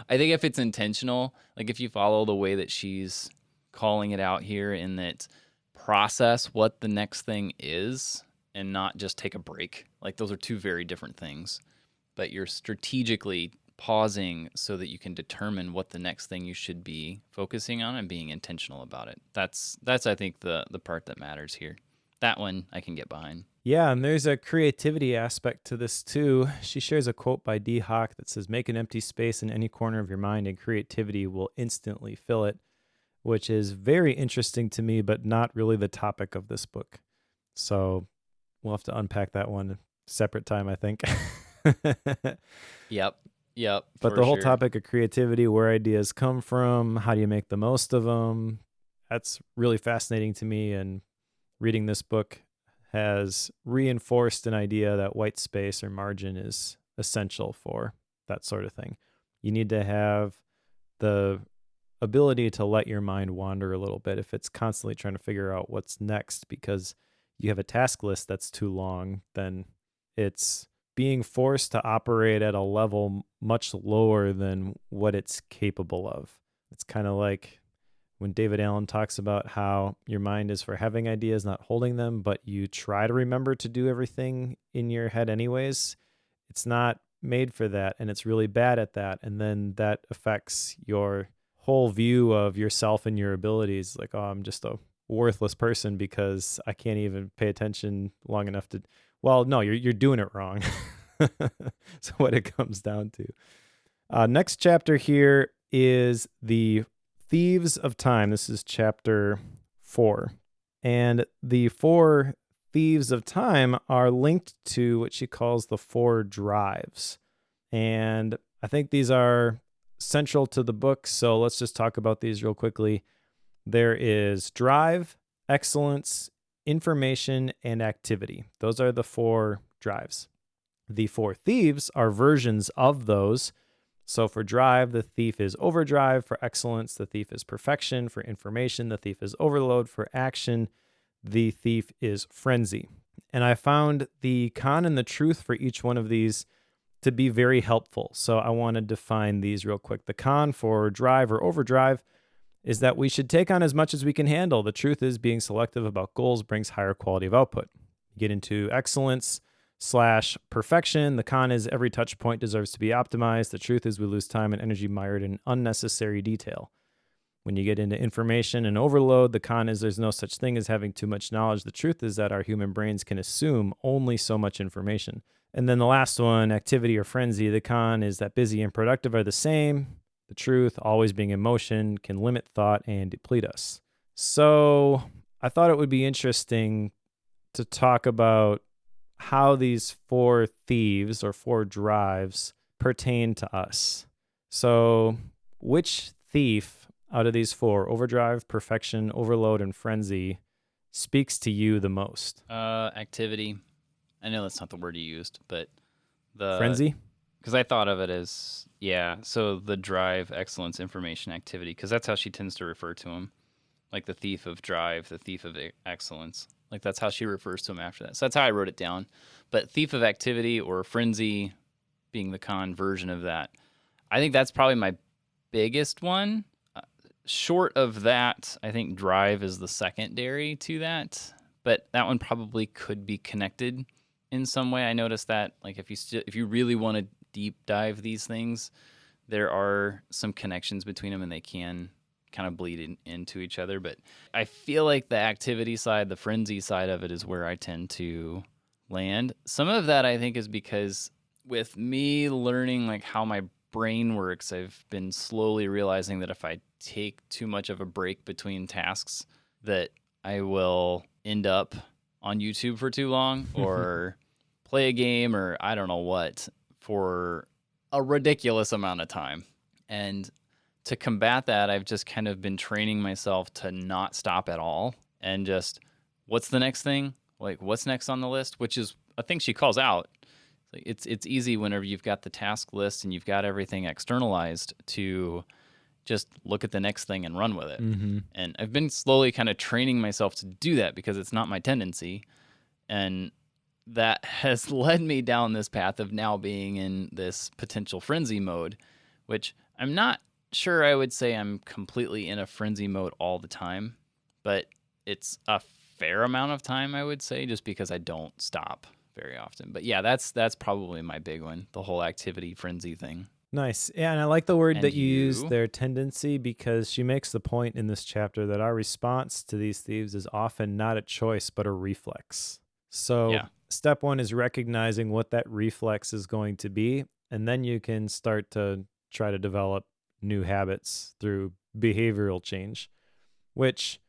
I think if it's intentional, like if you follow the way that she's calling it out here, in that process what the next thing is and not just take a break, like those are two very different things, but you're strategically pausing so that you can determine what the next thing you should be focusing on and being intentional about it. That's I think the part that matters here. That one I can get behind. Yeah, and there's a creativity aspect to this too. She shares a quote by D. Hawk that says, "Make an empty space in any corner of your mind and creativity will instantly fill it," which is very interesting to me, but not really the topic of this book. So we'll have to unpack that one separate time, I think. Yep. But the whole topic of creativity, where ideas come from, how do you make the most of them, that's really fascinating to me. And reading this book has reinforced an idea that white space or margin is essential for that sort of thing. You need to have the ability to let your mind wander a little bit if it's constantly trying to figure out what's next, because you have a task list that's too long, then it's being forced to operate at a level much lower than what it's capable of. It's kind of like when David Allen talks about how your mind is for having ideas, not holding them, but you try to remember to do everything in your head anyways. It's not made for that, and it's really bad at that. And then that affects your whole view of yourself and your abilities. Like, oh, I'm just a worthless person because I can't even pay attention long enough to. Well, no, you're doing it wrong. So what it comes down to. Next chapter here is the Thieves of Time. This is chapter 4. And the 4 Thieves of Time are linked to what she calls the 4 drives. And I think these are central to the book, so let's just talk about these real quickly. There is drive, excellence, information, and activity. Those are the 4 drives. The 4 thieves are versions of those. So for drive, the thief is overdrive. For excellence, the thief is perfection. For information, the thief is overload. For action, the thief is frenzy. And I found the con and the truth for each one of these to be very helpful. So I want to define these real quick. The con for drive or overdrive is that we should take on as much as we can handle. The truth is being selective about goals brings higher quality of output. Get into excellence / perfection. The con is every touch point deserves to be optimized. The truth is we lose time and energy mired in unnecessary detail. When you get into information and overload, the con is there's no such thing as having too much knowledge. The truth is that our human brains can assume only so much information. And then the last one, activity or frenzy. The con is that busy and productive are the same. The truth, always being in motion, can limit thought and deplete us. So I thought it would be interesting to talk about how these 4 thieves or 4 drives pertain to us. So which thief out of these 4, overdrive, perfection, overload, and frenzy, speaks to you the most? Activity. I know that's not the word you used, but Frenzy? because I thought of it as, so the drive, excellence, information, activity, because that's how she tends to refer to him. Like the thief of drive, the thief of excellence. Like that's how she refers to him after that. So that's how I wrote it down. But thief of activity or frenzy being the con version of that. I think that's probably my biggest one. Short of that, I think drive is the secondary to that. But that one probably could be connected in some way. I noticed that, like, if you really want to deep dive these things, there are some connections between them, and they can kind of bleed into each other. But I feel like the activity side, the frenzy side of it, is where I tend to land. Some of that I think is because with me learning like how my brain works, I've been slowly realizing that if I take too much of a break between tasks, that I will end up on YouTube for too long or play a game or I don't know what for a ridiculous amount of time. And to combat that, I've just kind of been training myself to not stop at all and just, what's the next thing? Like, what's next on the list? Which is a thing she calls out. It's easy whenever you've got the task list and you've got everything externalized to just look at the next thing and run with it. Mm-hmm. And I've been slowly kind of training myself to do that because it's not my tendency. And that has led me down this path of now being in this potential frenzy mode, which I'm not sure I would say I'm completely in a frenzy mode all the time, but it's a fair amount of time, I would say, just because I don't stop very often. But yeah, that's probably my big one, the whole activity frenzy thing. Nice. Yeah, and I like the word And that you use, you? their tendency, because she makes the point in this chapter that our response to these thieves is often not a choice, but a reflex. So Yeah. step 1 is recognizing what that reflex is going to be, and then you can start to try to develop new habits through behavioral change, which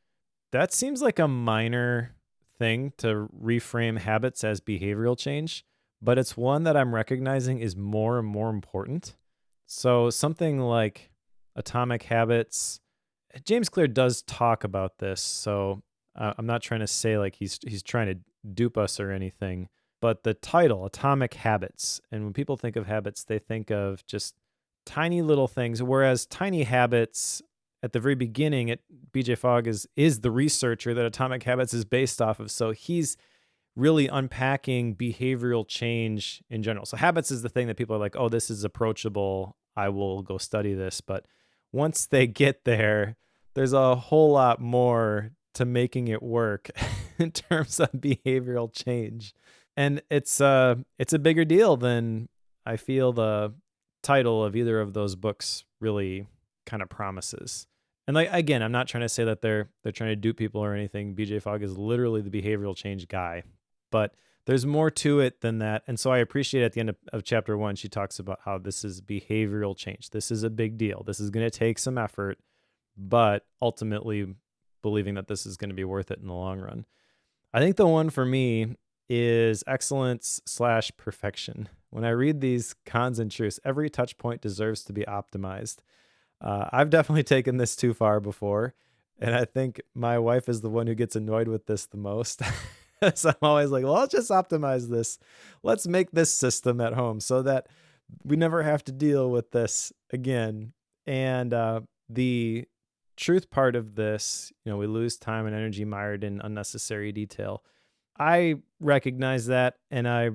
that seems like a minor thing to reframe habits as behavioral change, but it's one that I'm recognizing is more and more important. So something like atomic habits, James Clear does talk about this, so I'm not trying to say like he's trying to dupe us or anything, but the title, Atomic Habits, and when people think of habits, they think of just tiny little things, whereas tiny habits at the very beginning, BJ Fogg is the researcher that Atomic Habits is based off of, so he's really unpacking behavioral change in general. So habits is the thing that people are like, oh, this is approachable. I will go study this. But once they get there, there's a whole lot more to making it work in terms of behavioral change. And it's a bigger deal than I feel the title of either of those books really kind of promises. And like again, I'm not trying to say that they're trying to dupe people or anything. BJ Fogg is literally the behavioral change guy, but there's more to it than that. And so I appreciate at the end of chapter 1, she talks about how this is behavioral change. This is a big deal. This is going to take some effort, but ultimately believing that this is going to be worth it in the long run. I think the one for me is excellence / perfection. When I read these cons and truths, every touch point deserves to be optimized. I've definitely taken this too far before, and I think my wife is the one who gets annoyed with this the most. So I'm always like, well, let's just optimize this. Let's make this system at home so that we never have to deal with this again. And the truth part of this, we lose time and energy mired in unnecessary detail. I recognize that, and I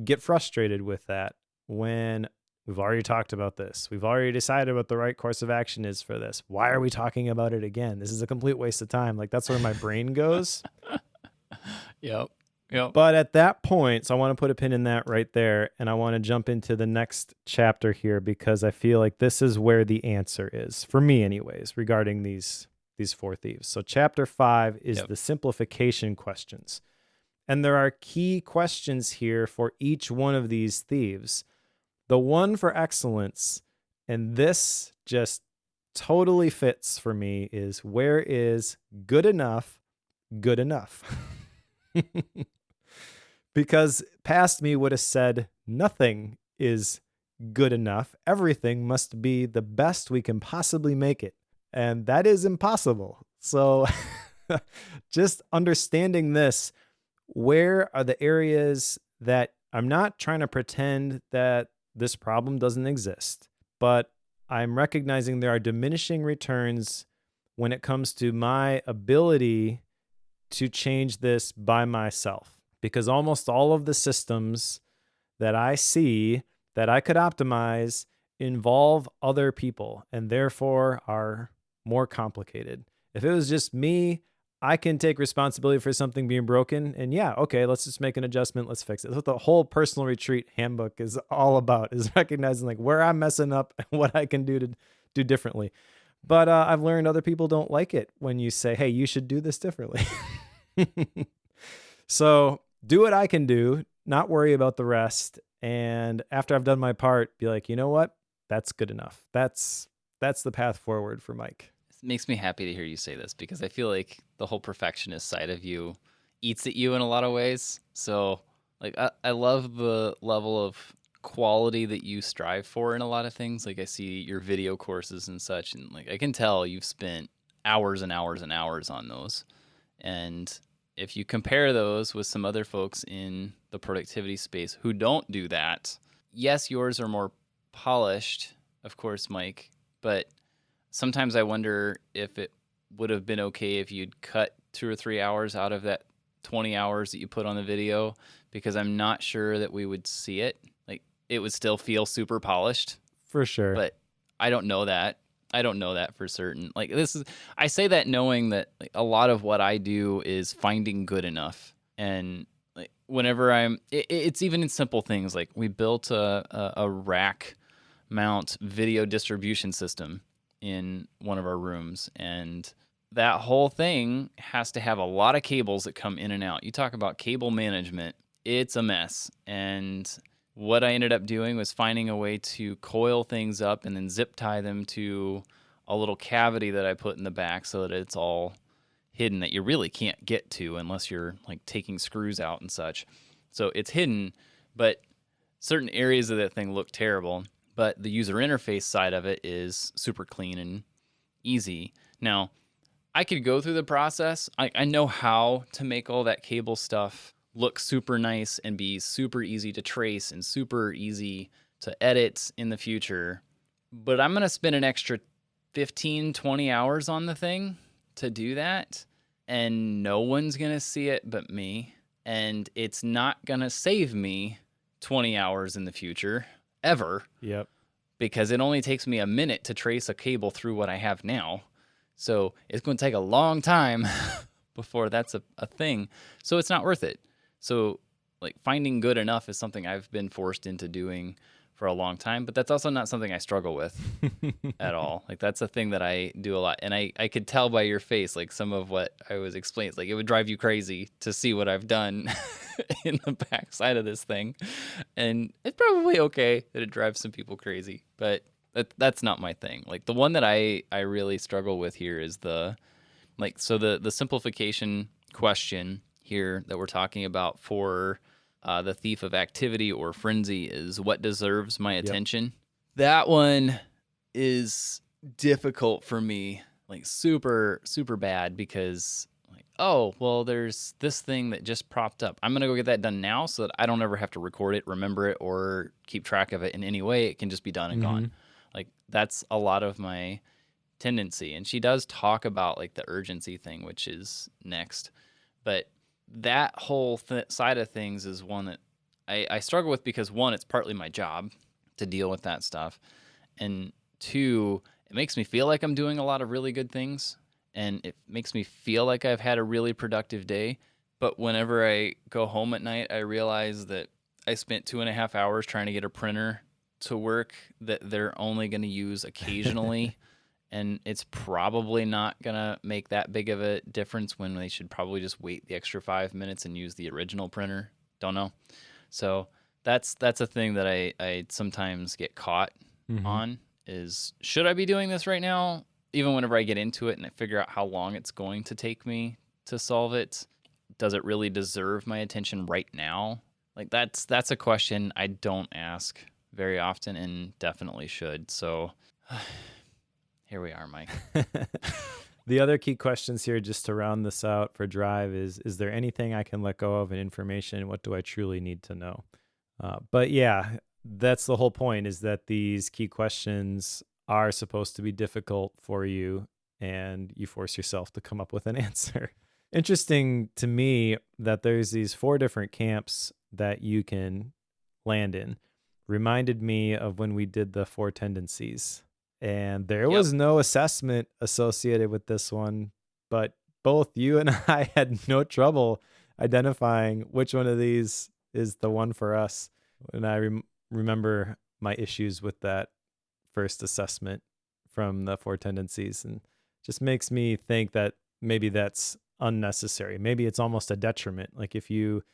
get frustrated with that when we've already talked about this. We've already decided what the right course of action is for this. Why are we talking about it again? This is a complete waste of time. Like, that's where my brain goes. Yep. Yep. But at that point, so I want to put a pin in that right there, and I want to jump into the next chapter here because I feel like this is where the answer is, for me anyways, regarding these 4 thieves. So chapter 5 is the simplification questions. And there are key questions here for each one of these thieves. The one for excellence, and this just totally fits for me, is where is good enough good enough? Because past me would have said nothing is good enough. Everything must be the best we can possibly make it. And that is impossible. So just understanding this, where are the areas that I'm not trying to pretend that this problem doesn't exist, but I'm recognizing there are diminishing returns when it comes to my ability to change this by myself. Because almost all of the systems that I see that I could optimize involve other people and therefore are more complicated. If it was just me, I can take responsibility for something being broken and okay, let's just make an adjustment. Let's fix it. That's what the whole personal retreat handbook is all about, is recognizing like where I'm messing up and what I can do to do differently. But I've learned other people don't like it when you say, hey, you should do this differently. So do what I can do, not worry about the rest. And after I've done my part, be like, you know what? That's good enough. That's the path forward for Mike. It makes me happy to hear you say this because I feel like the whole perfectionist side of you eats at you in a lot of ways. So like I love the level of quality that you strive for in a lot of things. Like I see your video courses and such, and like I can tell you've spent hours and hours and hours on those. And if you compare those with some other folks in the productivity space who don't do that, yes, yours are more polished, of course, Mike, but sometimes I wonder if it would have been okay if you'd cut 2 or 3 hours out of that 20 hours that you put on the video, because I'm not sure that we would see it. Like, it would still feel super polished. For sure. But I don't know that. I don't know that for certain. Like, I say that knowing that like, a lot of what I do is finding good enough. And like, whenever it's even in simple things, like we built a rack mount video distribution system in one of our rooms, and that whole thing has to have a lot of cables that come in and out. You talk about cable management, it's a mess. And what I ended up doing was finding a way to coil things up and then zip tie them to a little cavity that I put in the back so that it's all hidden, that you really can't get to unless you're like taking screws out and such. So it's hidden, but certain areas of that thing look terrible. But the user interface side of it is super clean and easy. Now, I could go through the process. I know how to make all that cable stuff look super nice and be super easy to trace and super easy to edit in the future. But I'm going to spend an extra 15, 20 hours on the thing to do that. And no one's going to see it but me. and it's not going to save me 20 hours in the future ever, Yep. because it only takes me a minute to trace a cable through what I have now. So it's going to take a long time before that's a thing. So it's not worth it. So like finding good enough is something I've been forced into doing for a long time, but that's also not something I struggle with at all. Like that's a thing that I do a lot. And I could tell by your face, like some of what I was explaining, it's like it would drive you crazy to see what I've done in the backside of this thing. And it's probably okay that it drives some people crazy, but that's not my thing. Like the one that I really struggle with here is the simplification question here that we're talking about for the thief of activity or frenzy is what deserves my Yep. attention. That one is difficult for me, like super, super bad, because like, oh, well, there's this thing that just propped up. I'm going to go get that done now so that I don't ever have to record it, remember it, or keep track of it in any way. It can just be done and gone. Like that's a lot of my tendency. And she does talk about like the urgency thing, which is next. But that whole side of things is one that I struggle with because one, it's partly my job to deal with that stuff. And two, it makes me feel like I'm doing a lot of really good things. And it makes me feel like I've had a really productive day. But whenever I go home at night, I realize that I spent 2.5 hours trying to get a printer to work that they're only going to use occasionally. And it's probably not going to make that big of a difference when they should probably just wait the extra 5 minutes and use the original printer. Don't know. So that's a thing that I sometimes get caught on is, should I be doing this right now? Even whenever I get into it and I figure out how long it's going to take me to solve it, does it really deserve my attention right now? Like that's a question I don't ask very often and definitely should. So here we are, Mike. The other key questions here, just to round this out for Drive, is there anything I can let go of in information? What do I truly need to know? But yeah, that's the whole point, is that these key questions are supposed to be difficult for you, and you force yourself to come up with an answer. Interesting to me that there's these 4 different camps that you can land in. Reminded me of when we did the 4 tendencies. And there Yep. was no assessment associated with this one, but both you and I had no trouble identifying which one of these is the one for us. And I remember my issues with that first assessment from the 4 tendencies, and just makes me think that maybe that's unnecessary. Maybe it's almost a detriment. Like if you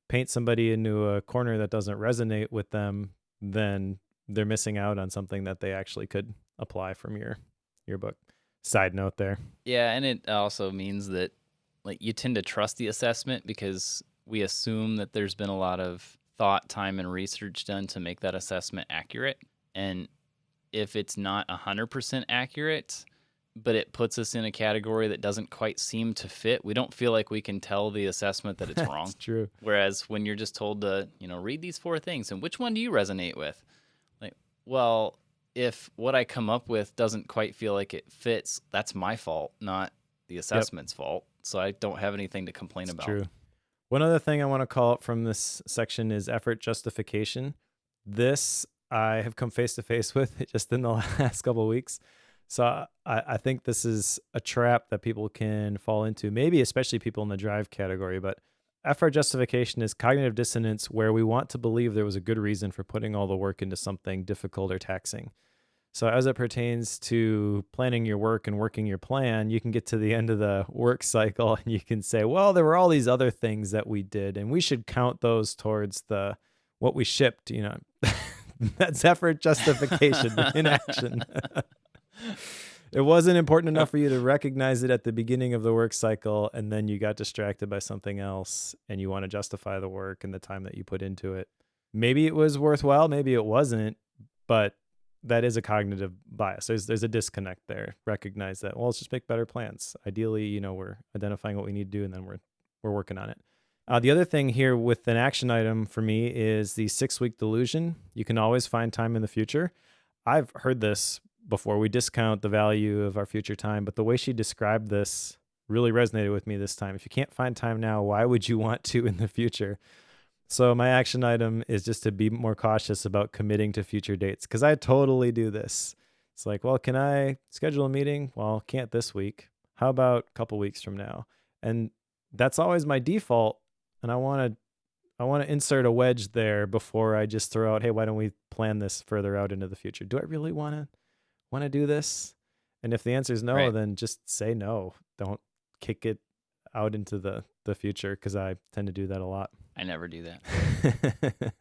paint somebody into a corner that doesn't resonate with them, then they're missing out on something that they actually could apply from your book. Side note there. Yeah, and it also means that like you tend to trust the assessment because we assume that there's been a lot of thought, time, and research done to make that assessment accurate. And if it's not 100% accurate, but it puts us in a category that doesn't quite seem to fit, we don't feel like we can tell the assessment that it's wrong. It's true. Whereas when you're just told to, read these 4 things and which one do you resonate with? Like, well, if what I come up with doesn't quite feel like it fits, that's my fault, not the assessment's fault. So I don't have anything to complain about. True. One other thing I want to call out from this section is effort justification. This I have come face to face with just in the last couple of weeks. So I think this is a trap that people can fall into, maybe especially people in the Drive category. But effort justification is cognitive dissonance where we want to believe there was a good reason for putting all the work into something difficult or taxing. So as it pertains to planning your work and working your plan, you can get to the end of the work cycle and you can say, well, there were all these other things that we did, and we should count those towards what we shipped. That's effort justification in action. It wasn't important enough for you to recognize it at the beginning of the work cycle, and then you got distracted by something else, and you want to justify the work and the time that you put into it. Maybe it was worthwhile, maybe it wasn't, but that is a cognitive bias. There's a disconnect there. Recognize that. Well, let's just make better plans. Ideally, we're identifying what we need to do, and then we're working on it. The other thing here with an action item for me is the 6-week delusion. You can always find time in the future. I've heard this before. We discount the value of our future time, but the way she described this really resonated with me this time. If you can't find time now, why would you want to in the future? So my action item is just to be more cautious about committing to future dates, because I totally do this. It's like, well, can I schedule a meeting? Well, can't this week. How about a couple weeks from now? And that's always my default. And I want to insert a wedge there before I just throw out, hey, why don't we plan this further out into the future? Do I really want to do this? And if the answer is no, Right. then just say no. Don't kick it out into the future, because I tend to do that a lot. I never do that.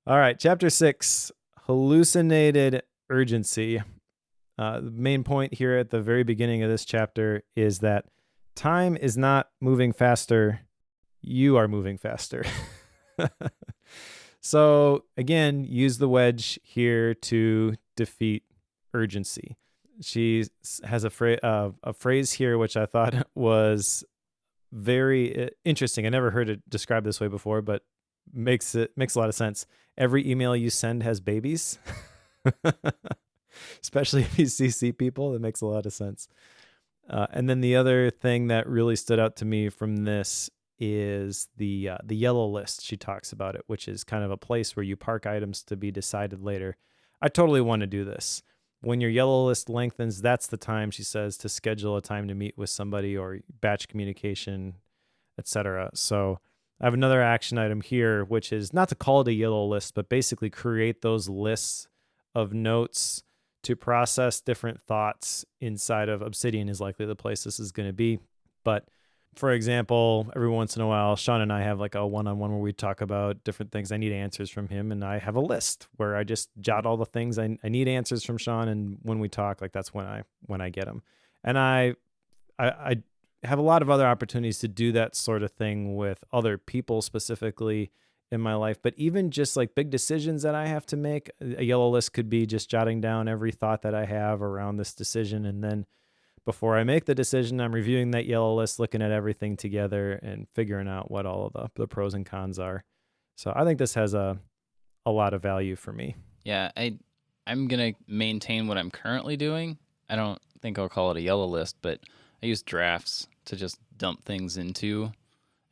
All right, chapter 6, hallucinated urgency. The main point here at the very beginning of this chapter is that time is not moving faster. You are moving faster. So again, use the wedge here to defeat urgency. She has a phrase here which I thought was very interesting. I never heard it described this way before, but makes a lot of sense. Every email you send has babies. Especially if you CC people, it makes a lot of sense. And then the other thing that really stood out to me from this is the yellow list. She talks about it, which is kind of a place where you park items to be decided later. I totally want to do this. When your yellow list lengthens, that's the time, she says, to schedule a time to meet with somebody or batch communication, etc. So I have another action item here, which is not to call it a yellow list, but basically create those lists of notes to process different thoughts inside of Obsidian is likely the place this is going to be. But for example, every once in a while, Sean and I have like a one-on-one where we talk about different things. I need answers from him, and I have a list where I just jot all the things I need answers from Sean. And when we talk, like that's when I get them. And I have a lot of other opportunities to do that sort of thing with other people specifically in my life, but even just like big decisions that I have to make, a yellow list could be just jotting down every thought that I have around this decision. And then before I make the decision, I'm reviewing that yellow list, looking at everything together and figuring out what all of the pros and cons are. So I think this has a lot of value for me. Yeah, I'm going to maintain what I'm currently doing. I don't think I'll call it a yellow list, but I use drafts to just dump things into,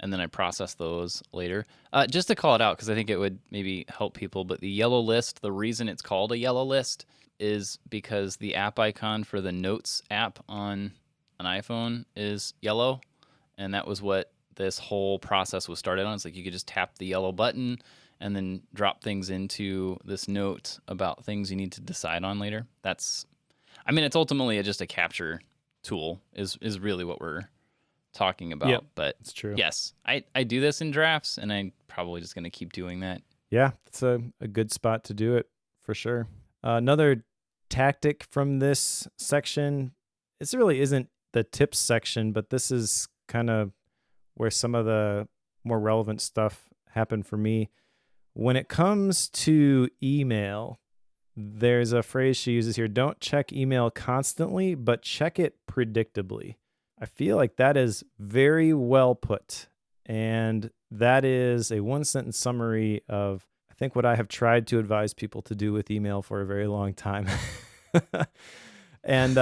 and then I process those later. Just to call it out, because I think it would maybe help people, but the yellow list, the reason it's called a yellow list is because the app icon for the Notes app on an iPhone is yellow, and that was what this whole process was started on. It's like you could just tap the yellow button and then drop things into this note about things you need to decide on later. It's ultimately just a capture tool is really what we're talking about. Yep, but it's true. Yes, I do this in drafts, and I'm probably just going to keep doing that. Yeah, it's a good spot to do it for sure. Another tactic from this section, this really isn't the tips section, but this is kind of where some of the more relevant stuff happened for me. When it comes to email, there's a phrase she uses here: don't check email constantly, but check it predictably. I feel like that is very well put. And that is a one-sentence summary of, I think, what I have tried to advise people to do with email for a very long time. And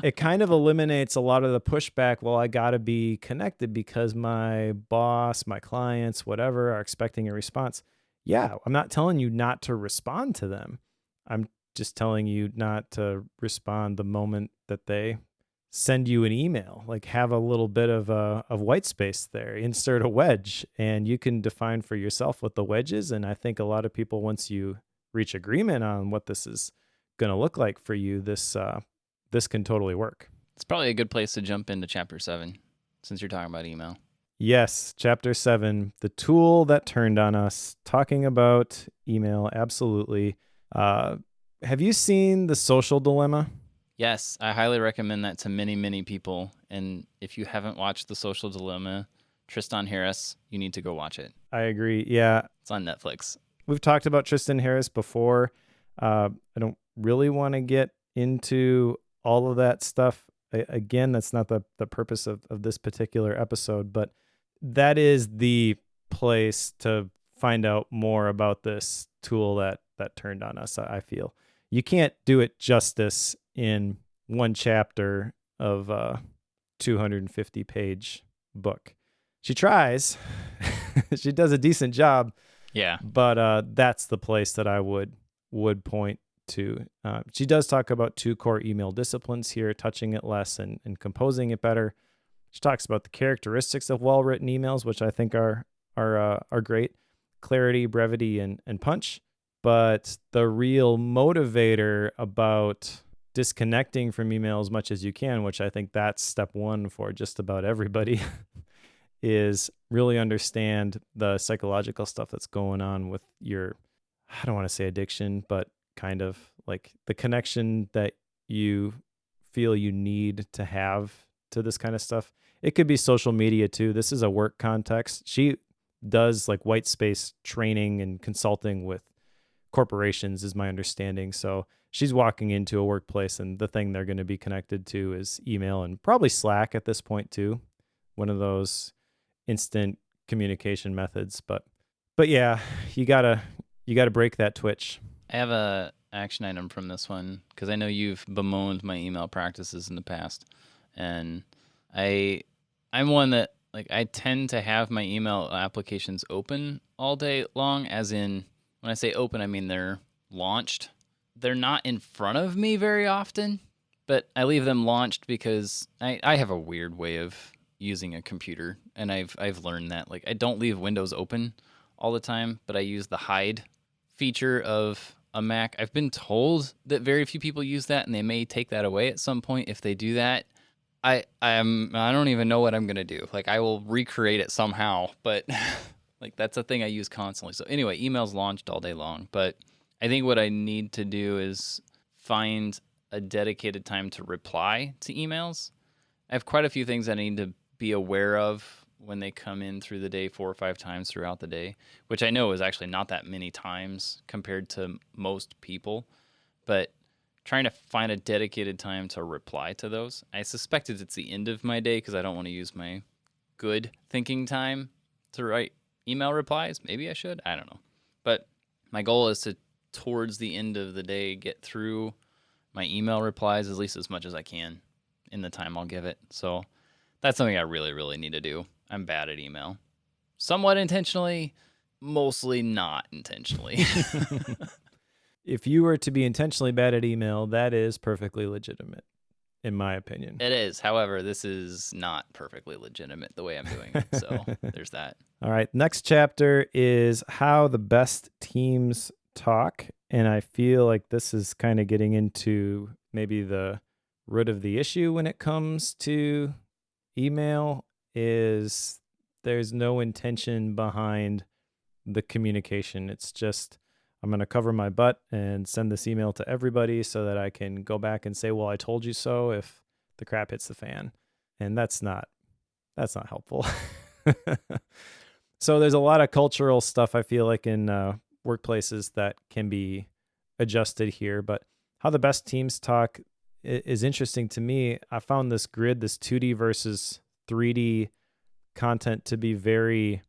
it kind of eliminates a lot of the pushback. Well, I got to be connected because my boss, my clients, whatever, are expecting a response. Yeah, I'm not telling you not to respond to them. I'm just telling you not to respond the moment that they send you an email. Like, have a little bit of white space there, insert a wedge, and you can define for yourself what the wedge is. And I think a lot of people, once you reach agreement on what this is going to look like for you, this can totally work. It's probably a good place to jump into chapter 7, since you're talking about email. Yes, chapter 7, the tool that turned on us, talking about email. Absolutely. Have you seen The Social Dilemma? Yes, I highly recommend that to many, many people. And if you haven't watched The Social Dilemma, Tristan Harris, you need to go watch it. I agree. Yeah. It's on Netflix. We've talked about Tristan Harris before. I don't really want to get into all of that stuff. Again, that's not the purpose of this particular episode, but that is the place to find out more about this tool that turned on us, I feel. You can't do it justice in one chapter of 250-page book. She tries. She does a decent job, Yeah. but that's the place that I would point to. She does talk about 2 core email disciplines here, touching it less and composing it better. She talks about the characteristics of well-written emails, which I think are great: clarity, brevity, and punch. But the real motivator about disconnecting from email as much as you can, which I think that's step 1 for just about everybody, is really understand the psychological stuff that's going on with your, I don't want to say addiction, but kind of like the connection that you feel you need to have to this kind of stuff. It could be social media too. This is a work context. She does like white space training and consulting with corporations, is my understanding. So she's walking into a workplace and the thing they're going to be connected to is email and probably Slack at this point too. One of those instant communication methods. But yeah, you gotta break that twitch. I have a action item from this one because I know you've bemoaned my email practices in the past, and I'm one that, like, I tend to have my email applications open all day long, as in, when I say open, I mean they're launched. They're not in front of me very often, but I leave them launched because I have a weird way of using a computer, and I've learned that, like, I don't leave Windows open all the time, but I use the hide feature of a Mac. I've been told that very few people use that, and they may take that away at some point. If they do that, I don't even know what I'm gonna do. Like, I will recreate it somehow, but like, that's a thing I use constantly. So anyway, emails launched all day long, but I think what I need to do is find a dedicated time to reply to emails. I have quite a few things I need to be aware of when they come in through the day 4 or 5 times throughout the day, which I know is actually not that many times compared to most people, but trying to find a dedicated time to reply to those. I suspect it's the end of my day because I don't want to use my good thinking time to write email replies. Maybe I should. I don't know. But my goal is to, towards the end of the day, get through my email replies at least as much as I can in the time I'll give it. So that's something I really, really need to do. I'm bad at email. Somewhat intentionally, mostly not intentionally. If you were to be intentionally bad at email, that is perfectly legitimate, in my opinion. It is. However, this is not perfectly legitimate the way I'm doing it. So there's that. All right. Next chapter is how the best teams talk. And I feel like this is kind of getting into maybe the root of the issue when it comes to email, is there's no intention behind the communication. It's just, I'm going to cover my butt and send this email to everybody so that I can go back and say, well, I told you so if the crap hits the fan. And that's not helpful. So there's a lot of cultural stuff, I feel like, in workplaces that can be adjusted here. But how the best teams talk is interesting to me. I found this grid, this 2D versus 3D content, to be very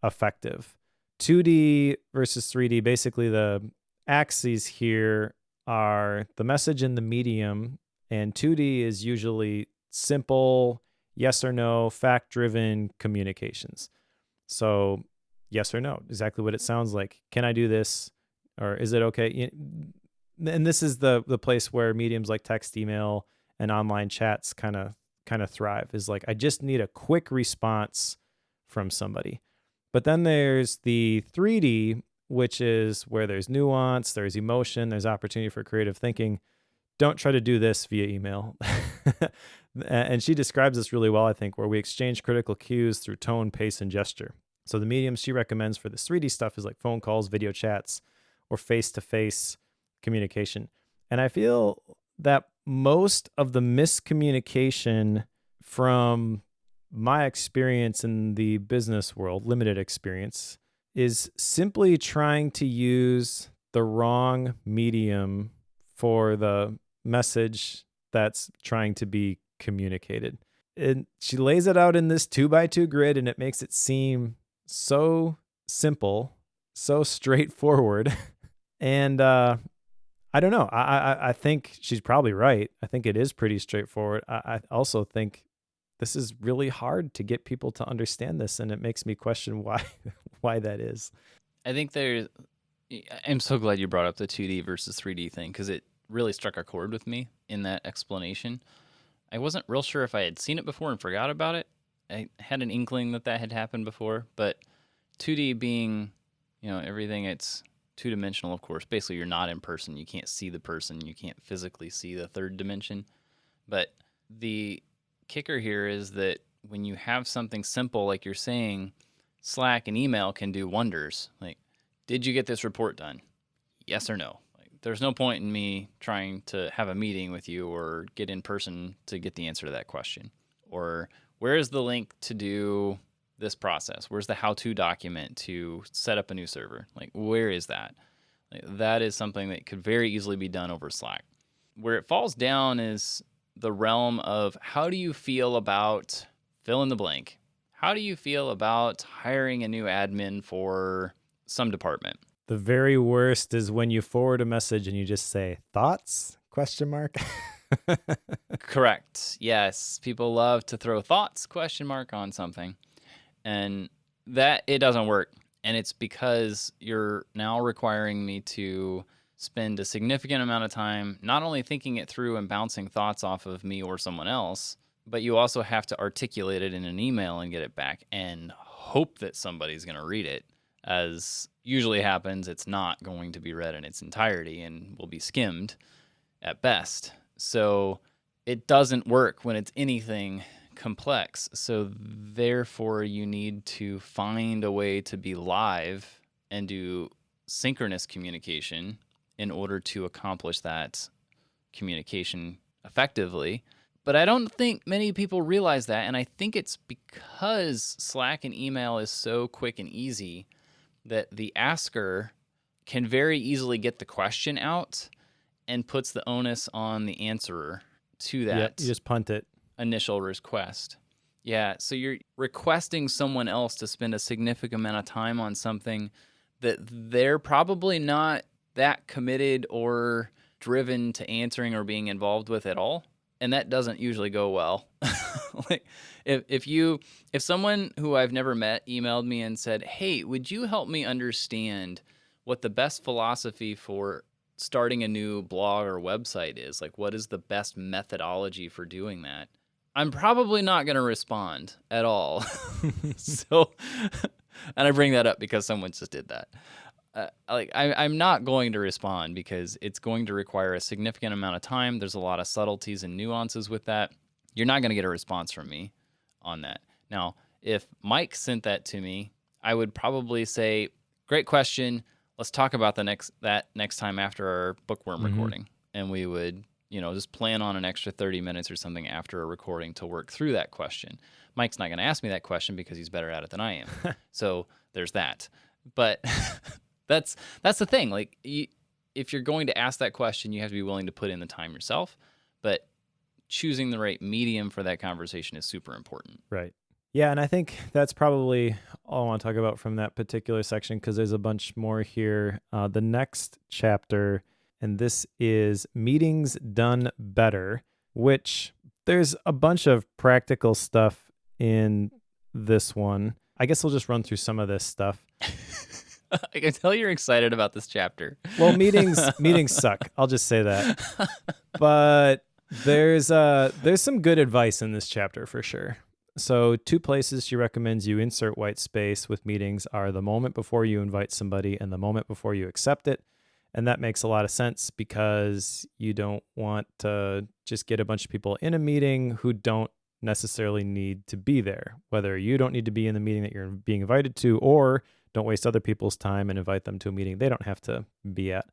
effective. 2D versus 3D, basically the axes here are the message and the medium, and 2D is usually simple, yes or no, fact-driven communications. So yes or no, exactly what it sounds like. Can I do this? Or is it okay? And this is the place where mediums like text, email, and online chats kind of thrive, is like, I just need a quick response from somebody. But then there's the 3D, which is where there's nuance, there's emotion, there's opportunity for creative thinking. Don't try to do this via email. And she describes this really well, I think, where we exchange critical cues through tone, pace, and gesture. So the mediums she recommends for this 3D stuff is like phone calls, video chats, or face-to-face communication. And I feel that most of the miscommunication, from my experience in the business world, limited experience, is simply trying to use the wrong medium for the message that's trying to be communicated. And she lays it out in this 2x2 grid, and it makes it seem so simple, so straightforward. And I don't know. I think she's probably right. I think it is pretty straightforward. I also think this is really hard to get people to understand this, and it makes me question why why that is. I think I'm so glad you brought up the 2D versus 3D thing, because it really struck a chord with me in that explanation. I wasn't real sure if I had seen it before and forgot about it. I had an inkling that had happened before, but 2D being, everything, it's two-dimensional, of course. Basically, you're not in person. You can't see the person. You can't physically see the third dimension. But the kicker here is that when you have something simple, like you're saying, Slack and email can do wonders. Like, did you get this report done? Yes or no? Like, there's no point in me trying to have a meeting with you or get in person to get the answer to that question. Or where is the link to do this process? Where's the how-to document to set up a new server? Like, where is that? Like, that is something that could very easily be done over Slack. Where it falls down is the realm of, how do you feel about fill in the blank? How do you feel about hiring a new admin for some department? The very worst is when you forward a message and you just say, thoughts? Question mark. Correct. Yes. People love to throw thoughts, question mark, on something. And that, it doesn't work. And it's because you're now requiring me to spend a significant amount of time not only thinking it through and bouncing thoughts off of me or someone else, but you also have to articulate it in an email and get it back and hope that somebody's going to read it. As usually happens, it's not going to be read in its entirety and will be skimmed at best. So it doesn't work when it's anything complex. So therefore, you need to find a way to be live and do synchronous communication in order to accomplish that communication effectively. But I don't think many people realize that, and I think it's because Slack and email is so quick and easy that the asker can very easily get the question out and puts the onus on the answerer to that. Yep, you just punt it. Initial request. Yeah, so you're requesting someone else to spend a significant amount of time on something that they're probably not that committed or driven to answering or being involved with at all. And that doesn't usually go well. Like, if someone who I've never met emailed me and said, "Hey, would you help me understand what the best philosophy for starting a new blog or website is? Like, what is the best methodology for doing that?" I'm probably not going to respond at all. So, and I bring that up because someone just did that. I'm not going to respond because it's going to require a significant amount of time. There's a lot of subtleties and nuances with that. You're not going to get a response from me on that. Now, if Mike sent that to me, I would probably say, "Great question. Let's talk about that next time after our bookworm recording." And we would, just plan on an extra 30 minutes or something after a recording to work through that question. Mike's not going to ask me that question because he's better at it than I am. So there's that. But that's the thing. Like, if you're going to ask that question, you have to be willing to put in the time yourself. But choosing the right medium for that conversation is super important. Right. Yeah, and I think that's probably all I want to talk about from that particular section, because there's a bunch more here. The next chapter, and this is meetings done better, which there's a bunch of practical stuff in this one. I guess we'll just run through some of this stuff. I can tell you're excited about this chapter. Well, meetings suck. I'll just say that. But there's some good advice in this chapter for sure. So 2 places she recommends you insert white space with meetings are the moment before you invite somebody and the moment before you accept it. And that makes a lot of sense because you don't want to just get a bunch of people in a meeting who don't necessarily need to be there, whether you don't need to be in the meeting that you're being invited to, or don't waste other people's time and invite them to a meeting they don't have to be at.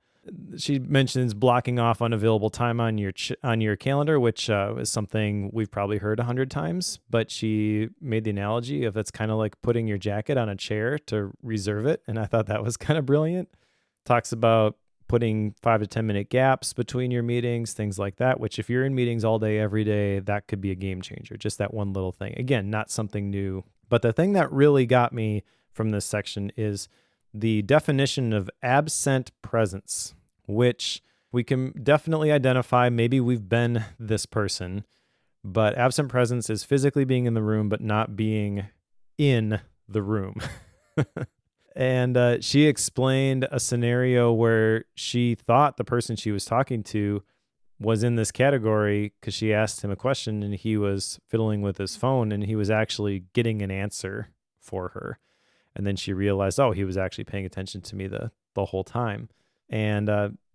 She mentions blocking off unavailable time on your calendar, which is something we've probably heard 100 times, but she made the analogy of it's kind of like putting your jacket on a chair to reserve it, and I thought that was kind of brilliant. Talks about putting 5 to 10 minute gaps between your meetings, things like that, which if you're in meetings all day, every day, that could be a game changer. Just that one little thing. Again, not something new, but the thing that really got me from this section is the definition of absent presence, which we can definitely identify. Maybe we've been this person, but absent presence is physically being in the room, but not being in the room. And she explained a scenario where she thought the person she was talking to was in this category because she asked him a question and he was fiddling with his phone and he was actually getting an answer for her. And then she realized, oh, he was actually paying attention to me the whole time. And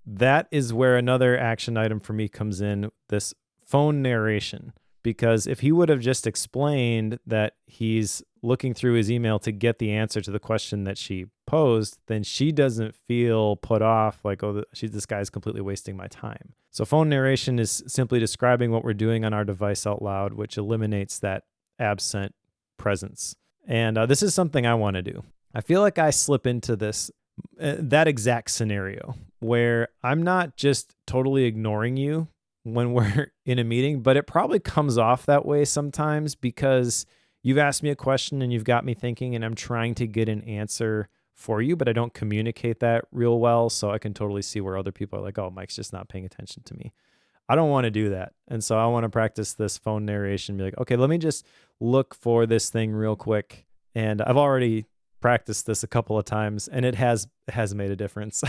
that is where another action item for me comes in, this phone narration. Because if he would have just explained that he's looking through his email to get the answer to the question that she posed, then she doesn't feel put off like, oh, this guy's completely wasting my time. So phone narration is simply describing what we're doing on our device out loud, which eliminates that absent presence. And this is something I want to do. I feel like I slip into this, that exact scenario where I'm not just totally ignoring you when we're in a meeting, but it probably comes off that way sometimes because you've asked me a question and you've got me thinking and I'm trying to get an answer for you, but I don't communicate that real well. So I can totally see where other people are like, oh, Mike's just not paying attention to me. I don't want to do that. And so I want to practice this phone narration, be like, okay, let me just look for this thing real quick. And I've already practiced this a couple of times and it has made a difference.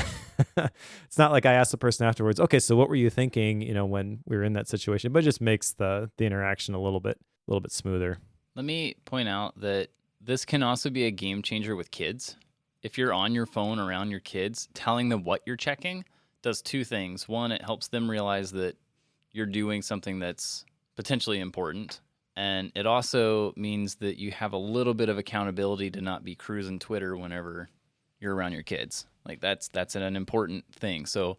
It's not like I asked the person afterwards, okay, so what were you thinking, when we were in that situation, but it just makes the interaction a little bit smoother. Let me point out that this can also be a game changer with kids. If you're on your phone around your kids, telling them what you're checking does two things. One, it helps them realize that you're doing something that's potentially important. And it also means that you have a little bit of accountability to not be cruising Twitter whenever you're around your kids. Like that's an important thing. So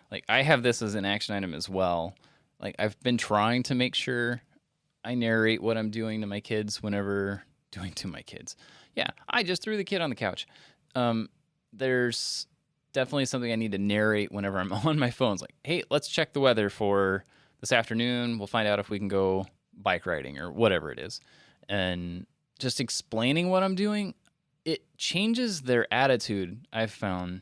like I have this as an action item as well. Like I've been trying to make sure I narrate what I'm doing to my kids whenever doing to my kids. Yeah, I just threw the kid on the couch. There's definitely something I need to narrate whenever I'm on my phone. It's like, hey, let's check the weather for this afternoon. We'll find out if we can go bike riding or whatever it is. And just explaining what I'm doing, it changes their attitude, I've found.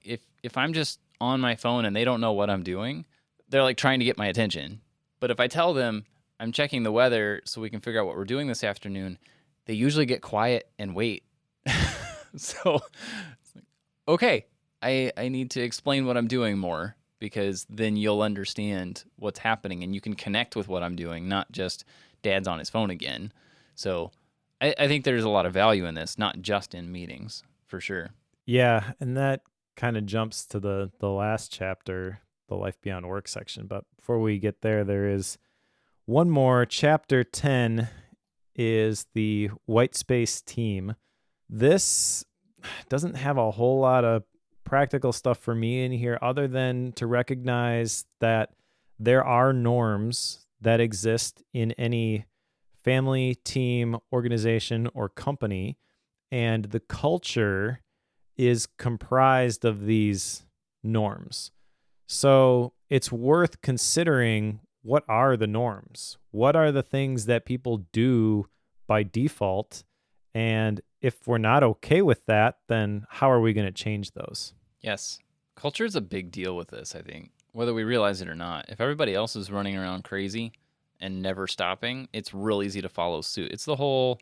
If I'm just on my phone and they don't know what I'm doing, they're like trying to get my attention. But if I tell them I'm checking the weather so we can figure out what we're doing this afternoon, they usually get quiet and wait. So, it's like, okay, I need to explain what I'm doing more because then you'll understand what's happening and you can connect with what I'm doing, not just dad's on his phone again. So I think there's a lot of value in this, not just in meetings, for sure. Yeah, and that kind of jumps to the last chapter, the Life Beyond Work section. But before we get there is one more. Chapter 10 is the white space team. This doesn't have a whole lot of practical stuff for me in here other than to recognize that there are norms that exist in any family, team, organization, or company, and the culture is comprised of these norms. So it's worth considering, what are the norms? What are the things that people do by default? And if we're not okay with that, then how are we going to change those? Yes. Culture is a big deal with this, I think, whether we realize it or not. If everybody else is running around crazy and never stopping, it's real easy to follow suit. It's the whole,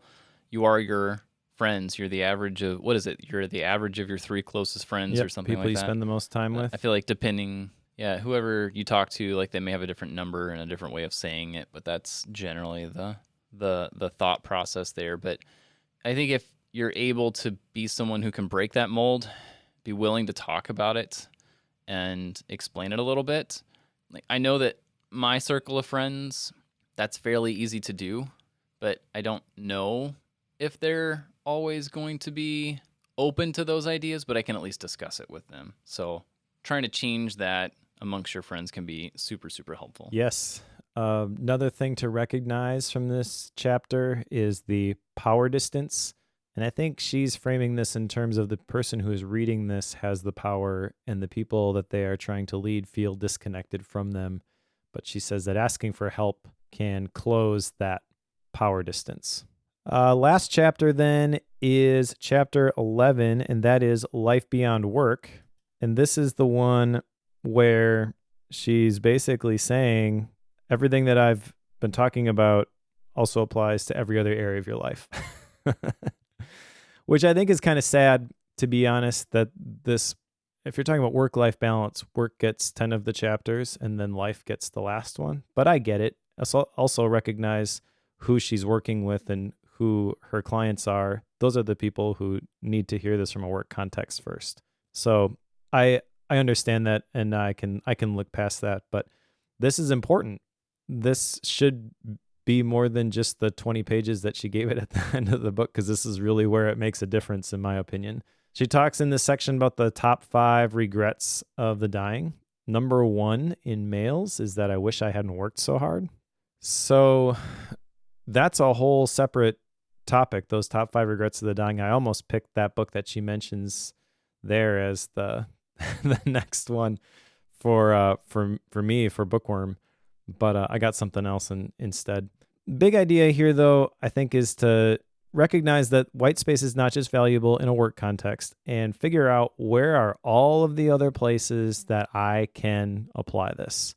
you are your friends. You're the average of, what is it? You're the average of your three closest friends or something like that. People you spend the most time with. I feel like depending, whoever you talk to, like they may have a different number and a different way of saying it, but that's generally the thought process there. But I think if you're able to be someone who can break that mold, be willing to talk about it and explain it a little bit. Like I know that my circle of friends, that's fairly easy to do, but I don't know if they're always going to be open to those ideas, but I can at least discuss it with them. So trying to change that amongst your friends can be super, super helpful. Yes. Another thing to recognize from this chapter is the power distance. And I think she's framing this in terms of the person who is reading this has the power and the people that they are trying to lead feel disconnected from them. But she says that asking for help can close that power distance. Last chapter then is chapter 11, and that is Life Beyond Work. And this is the one where she's basically saying everything that I've been talking about also applies to every other area of your life. Which I think is kind of sad, to be honest, that this, if you're talking about work-life balance, work gets 10 of the chapters and then life gets the last one. But I get it. Also recognize who she's working with and who her clients are. Those are the people who need to hear this from a work context first. So I understand that, and I can look past that, but this is important. This should be more than just the 20 pages that she gave it at the end of the book, because this is really where it makes a difference, in my opinion. She talks in this section about the top 5 regrets of the dying. Number 1 in males is that I wish I hadn't worked so hard. So that's a whole separate topic, those top 5 regrets of the dying. I almost picked that book that she mentions there as the the next one for me, for Bookworm, but I got something else instead. Big idea here, though, I think, is to recognize that white space is not just valuable in a work context, and figure out where are all of the other places that I can apply this.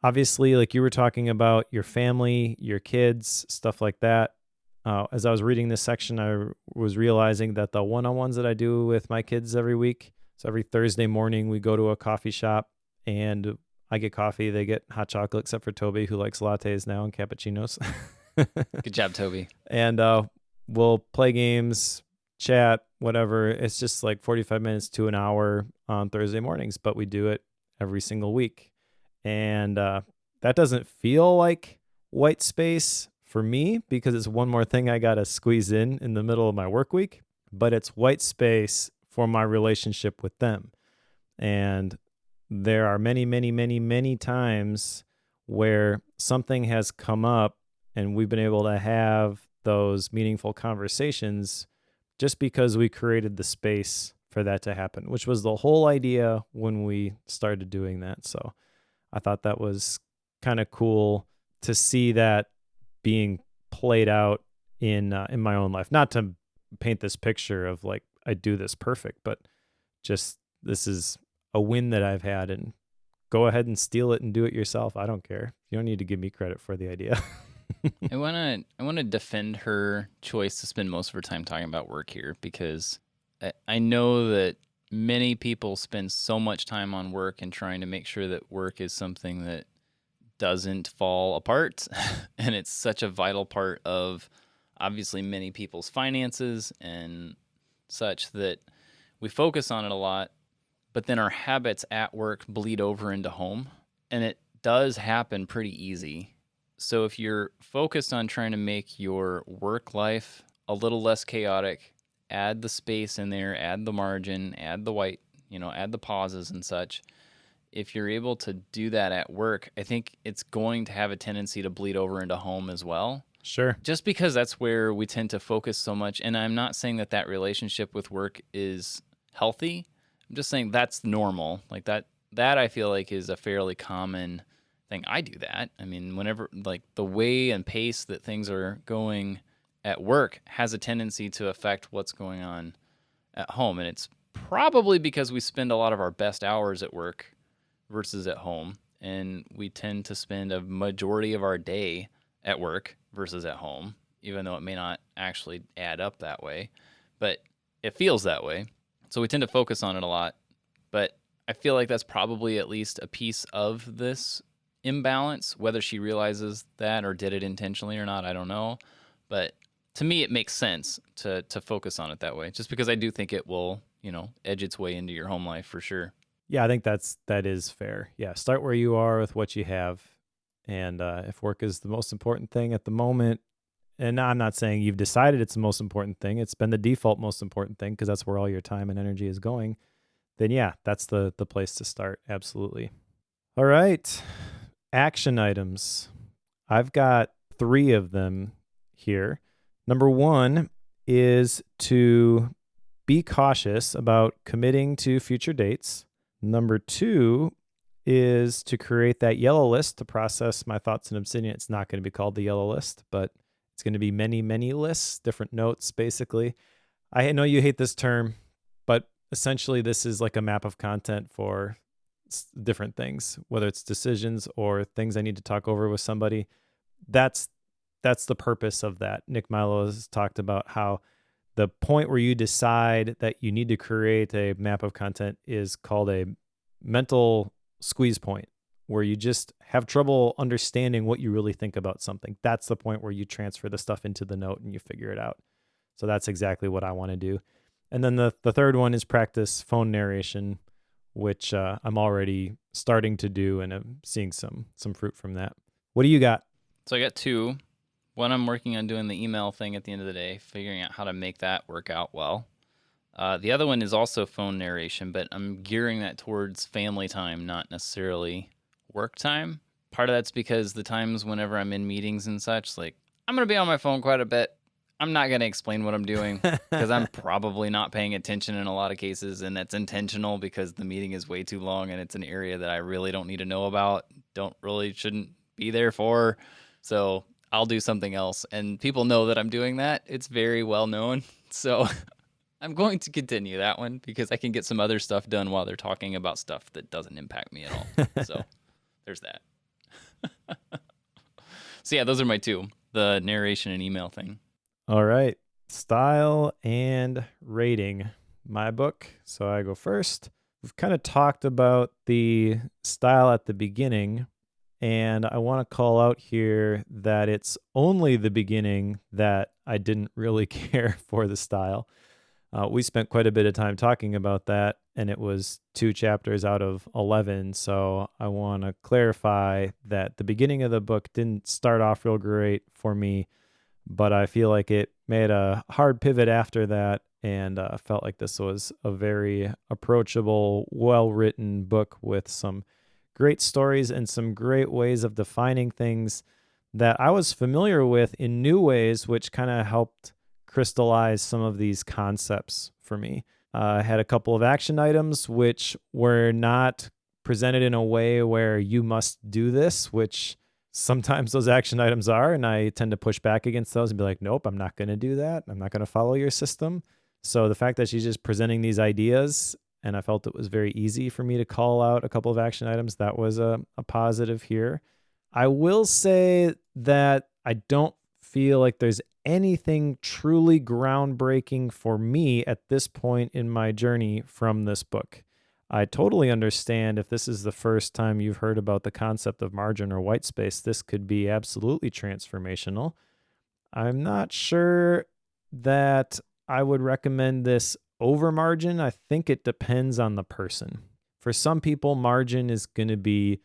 Obviously, like you were talking about, your family, your kids, stuff like that. As I was reading this section, I was realizing that the one-on-ones that I do with my kids every week, so every Thursday morning we go to a coffee shop and I get coffee, they get hot chocolate, except for Toby, who likes lattes now and cappuccinos. Good job, Toby. And we'll play games, chat, whatever. It's just like 45 minutes to an hour on Thursday mornings, but we do it every single week. And that doesn't feel like white space for me, because it's one more thing I got to squeeze in the middle of my work week, but it's white space for my relationship with them. And there are many, many, many, many times where something has come up and we've been able to have those meaningful conversations just because we created the space for that to happen, which was the whole idea when we started doing that. So I thought that was kind of cool to see that being played out in my own life. Not to paint this picture of like I do this perfect, but just this is a win that I've had, and go ahead and steal it and do it yourself. I don't care. You don't need to give me credit for the idea. I wanna defend her choice to spend most of her time talking about work here, because I know that many people spend so much time on work and trying to make sure that work is something that doesn't fall apart. And it's such a vital part of obviously many people's finances and such that we focus on it a lot, but then our habits at work bleed over into home, and it does happen pretty easy. So if you're focused on trying to make your work life a little less chaotic, add the space in there, add the margin, add the white, add the pauses and such. If you're able to do that at work, I think it's going to have a tendency to bleed over into home as well. Sure. Just because that's where we tend to focus so much. And I'm not saying that relationship with work is healthy. I'm just saying that's normal. Like that I feel like is a fairly common thing. I do that. I mean, whenever, like, the way and pace that things are going at work has a tendency to affect what's going on at home. And it's probably because we spend a lot of our best hours at work versus at home. And we tend to spend a majority of our day at work versus at home, even though it may not actually add up that way. But it feels that way. So we tend to focus on it a lot. But I feel like that's probably at least a piece of this imbalance. Whether she realizes that or did it intentionally or not, I don't know. But to me, it makes sense to focus on it that way, just because I do think it will, edge its way into your home life for sure. Yeah, I think that is fair. Yeah, start where you are with what you have. And if work is the most important thing at the moment, and I'm not saying you've decided it's the most important thing, it's been the default most important thing because that's where all your time and energy is going, then yeah, that's the place to start. Absolutely. All right. Action items. I've got 3 of them here. Number 1 is to be cautious about committing to future dates. Number 2 is to create that yellow list to process my thoughts in Obsidian. It's not going to be called the yellow list, but it's going to be many, many lists, different notes, basically. I know you hate this term, but essentially this is like a map of content for different things, whether it's decisions or things I need to talk over with somebody. that's the purpose of that. Nick Milo has talked about how the point where you decide that you need to create a map of content is called a mental squeeze point, where you just have trouble understanding what you really think about something. That's the point where you transfer the stuff into the note and you figure it out. So that's exactly what I want to do. And then the third one is practice phone narration, which I'm already starting to do, and I'm seeing some fruit from that. What do you got? So I got two. One, I'm working on doing the email thing at the end of the day, figuring out how to make that work out well. The other one is also phone narration, but I'm gearing that towards family time, not necessarily work time. Part of that's because the times whenever I'm in meetings and such, like, I'm going to be on my phone quite a bit. I'm not going to explain what I'm doing because I'm probably not paying attention in a lot of cases, and that's intentional because the meeting is way too long and it's an area that I really don't need to know about, shouldn't be there for. So I'll do something else, and people know that I'm doing that. It's very well known. So I'm going to continue that one because I can get some other stuff done while they're talking about stuff that doesn't impact me at all. So there's that. So yeah, those are my two, the narration and email thing. All right. Style and rating. My book. So I go first. We've kind of talked about the style at the beginning, and I want to call out here that it's only the beginning that I didn't really care for the style. We spent quite a bit of time talking about that, and it was 2 chapters out of 11. So I want to clarify that the beginning of the book didn't start off real great for me, but I feel like it made a hard pivot after that, and felt like this was a very approachable, well-written book with some great stories and some great ways of defining things that I was familiar with in new ways, which kind of helped crystallize some of these concepts for me. I had a couple of action items which were not presented in a way where you must do this, which sometimes those action items are, and I tend to push back against those and be like, nope, I'm not going to do that. I'm not going to follow your system. So the fact that she's just presenting these ideas, and I felt it was very easy for me to call out a couple of action items, that was a positive here. I will say that I don't feel like there's anything truly groundbreaking for me at this point in my journey from this book. I totally understand if this is the first time you've heard about the concept of margin or white space, this could be absolutely transformational. I'm not sure that I would recommend this over margin. I think it depends on the person. For some people, margin is going to be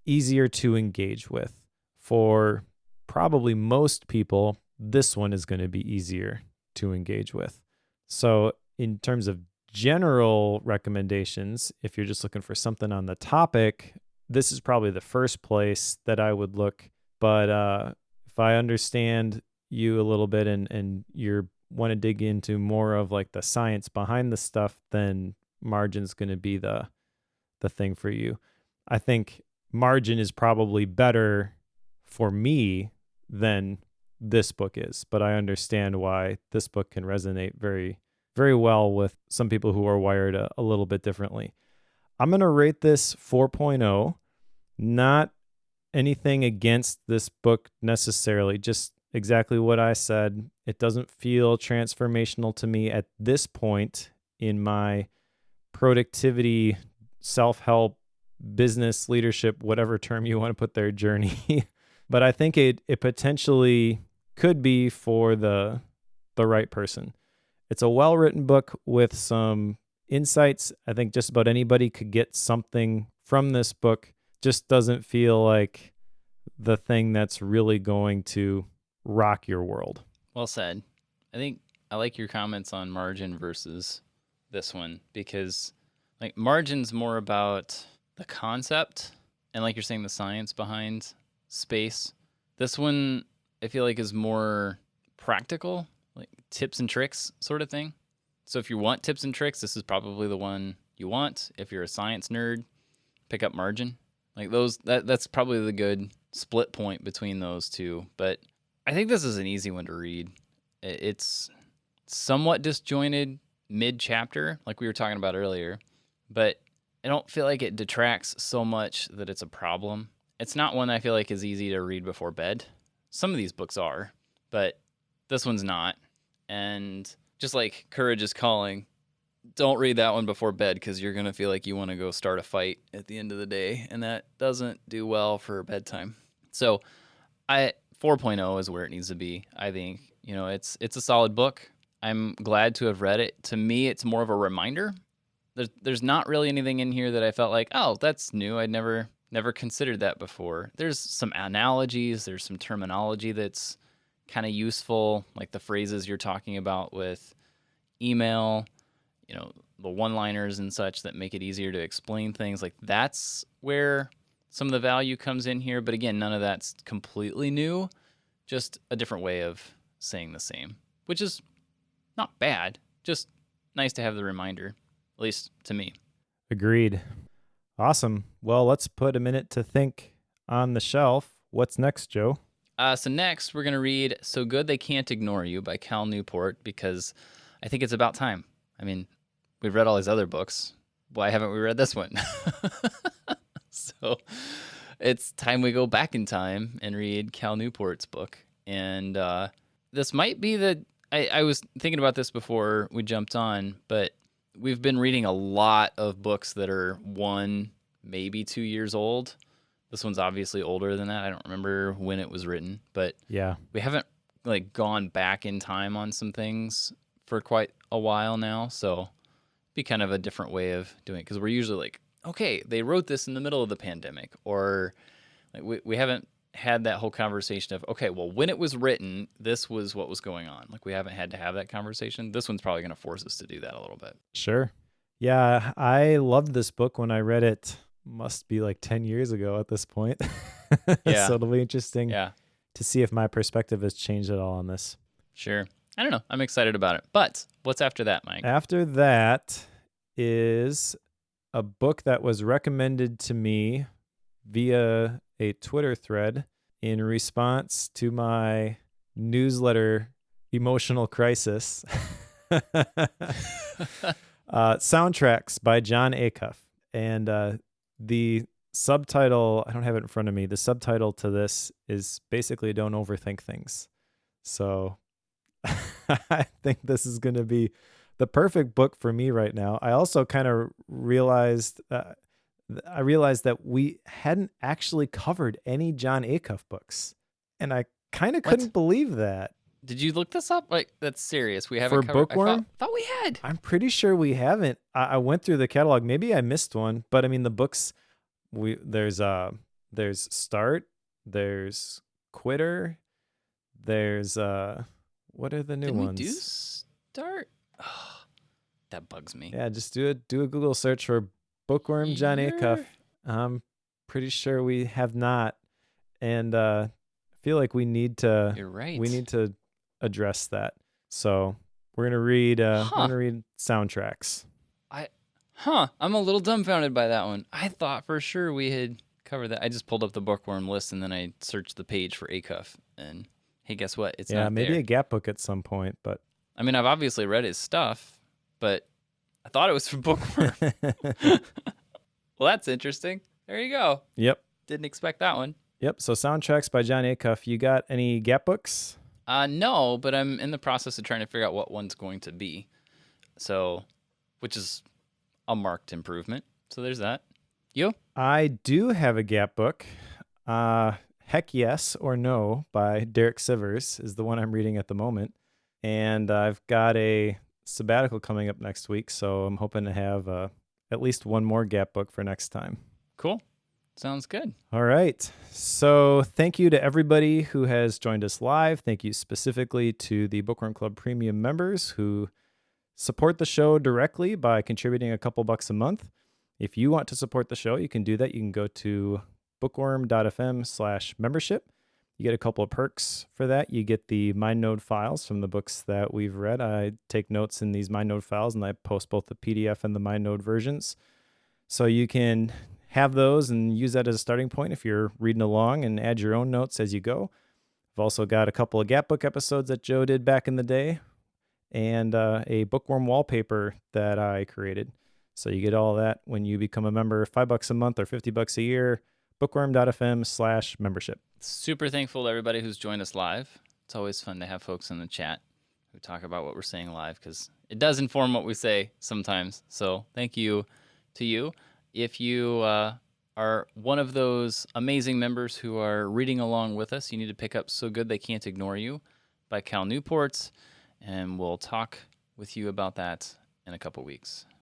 easier to engage with. For probably most people, this one is going to be easier to engage with. So in terms of general recommendations, if you're just looking for something on the topic, this is probably the first place that I would look. But if I understand you a little bit and you want to dig into more of like the science behind the stuff, then margin's going to be the thing for you. I think margin is probably better for me than this book is, but I understand why this book can resonate very, very well with some people who are wired a little bit differently. I'm going to rate this 4.0, not anything against this book necessarily, just exactly what I said. It doesn't feel transformational to me at this point in my productivity, self-help, business leadership, whatever term you want to put there, journey. But I think it potentially could be for the right person. It's a well-written book with some insights. I think just about anybody could get something from this book. Just doesn't feel like the thing that's really going to rock your world. Well said. I think I like your comments on margin versus this one because like margin's more about the concept and like you're saying the science behind space. This one I feel like is more practical, like tips and tricks sort of thing. So if you want tips and tricks, this is probably the one you want. If you're a science nerd, pick up margin. Like that's probably the good split point between those two. But I think this is an easy one to read. It's somewhat disjointed mid-chapter, like we were talking about earlier, but I don't feel like it detracts so much that it's a problem. It's not one I feel like is easy to read before bed. some of these books are, but this one's not. And just like Courage is Calling, don't read that one before bed because you're going to feel like you want to go start a fight at the end of the day, and that doesn't do well for bedtime. So I 4.0 is where it needs to be. I think, it's a solid book. I'm glad to have read it. To me, it's more of a reminder. There's not really anything in here that I felt like, oh, that's new. I'd never considered that before. There's some analogies, there's some terminology that's kind of useful, like the phrases you're talking about with email, the one-liners and such that make it easier to explain things. Like that's where some of the value comes in here. But again, none of that's completely new, just a different way of saying the same, which is not bad, just nice to have the reminder, at least to me. Agreed. Awesome. Well, let's put a minute to think on the shelf. What's next, Joe? So next, we're going to read So Good They Can't Ignore You by Cal Newport, because I think it's about time. I mean, we've read all these other books. Why haven't we read this one? So it's time we go back in time and read Cal Newport's book. And this might be I was thinking about this before we jumped on, but we've been reading a lot of books that are 1, maybe 2 years old. This one's obviously older than that. I don't remember when it was written, but yeah, we haven't like gone back in time on some things for quite a while now. So it'd be kind of a different way of doing it, because we're usually like, okay, they wrote this in the middle of the pandemic, or like we haven't had that whole conversation of, okay, well, when it was written, this was what was going on. Like we haven't had to have that conversation. This one's probably going to force us to do that a little bit. Sure. Yeah, I loved this book when I read it. Must be like 10 years ago at this point. Yeah. So it'll be interesting to see if my perspective has changed at all on this. Sure. I don't know. I'm excited about it. But what's after that, Mike? After that is a book that was recommended to me via a Twitter thread in response to my newsletter Emotional Crisis. Soundtracks by John Acuff. And the subtitle, I don't have it in front of me. The subtitle to this is basically Don't Overthink Things. So I think this is going to be the perfect book for me right now. I also kind of realized that we hadn't actually covered any John Acuff books. And I kind of couldn't believe that. Did you look this up? Like, that's serious. We haven't for covered. Bookworm? I thought we had. I'm pretty sure we haven't. I went through the catalog. Maybe I missed one, but I mean the books. There's Start. There's Quitter. There's what are the new Didn't ones? We do Start? Oh, that bugs me. Yeah, just do a Google search for Bookworm John Acuff. I'm pretty sure we have not, and I feel like we need to. You're right. We need to address that. So we're gonna read soundtracks. I'm a little dumbfounded by that one. I thought for sure we had covered that. I just pulled up the Bookworm list and then I searched the page for Acuff, and hey, guess what? It's not maybe there. A Gap book at some point, but I mean, I've obviously read his stuff, but I thought it was for Bookworm. Well, that's interesting. There you go. Yep. Didn't expect that one. Yep. So soundtracks by John Acuff. You got any Gap books? No, but I'm in the process of trying to figure out what one's going to be. So, which is a marked improvement. So there's that. You? I do have a Gap book. Heck Yes or No by Derek Sivers is the one I'm reading at the moment. And I've got a sabbatical coming up next week, so I'm hoping to have at least one more Gap book for next time. Cool. Sounds good. All right. So thank you to everybody who has joined us live. Thank you specifically to the Bookworm Club Premium members who support the show directly by contributing a couple bucks a month. If you want to support the show, you can do that. You can go to bookworm.fm/membership. You get a couple of perks for that. You get the MindNode files from the books that we've read. I take notes in these MindNode files, and I post both the PDF and the MindNode versions. So you can have those and use that as a starting point if you're reading along, and add your own notes as you go. I've also got a couple of Gap Book episodes that Joe did back in the day, and a Bookworm wallpaper that I created. So you get all that when you become a member. $5 a month or $50 a year, bookworm.fm/membership. Super thankful to everybody who's joined us live. It's always fun to have folks in the chat who talk about what we're saying live because it does inform what we say sometimes. So thank you to you. If you are one of those amazing members who are reading along with us, you need to pick up So Good They Can't Ignore You by Cal Newport, and we'll talk with you about that in a couple weeks.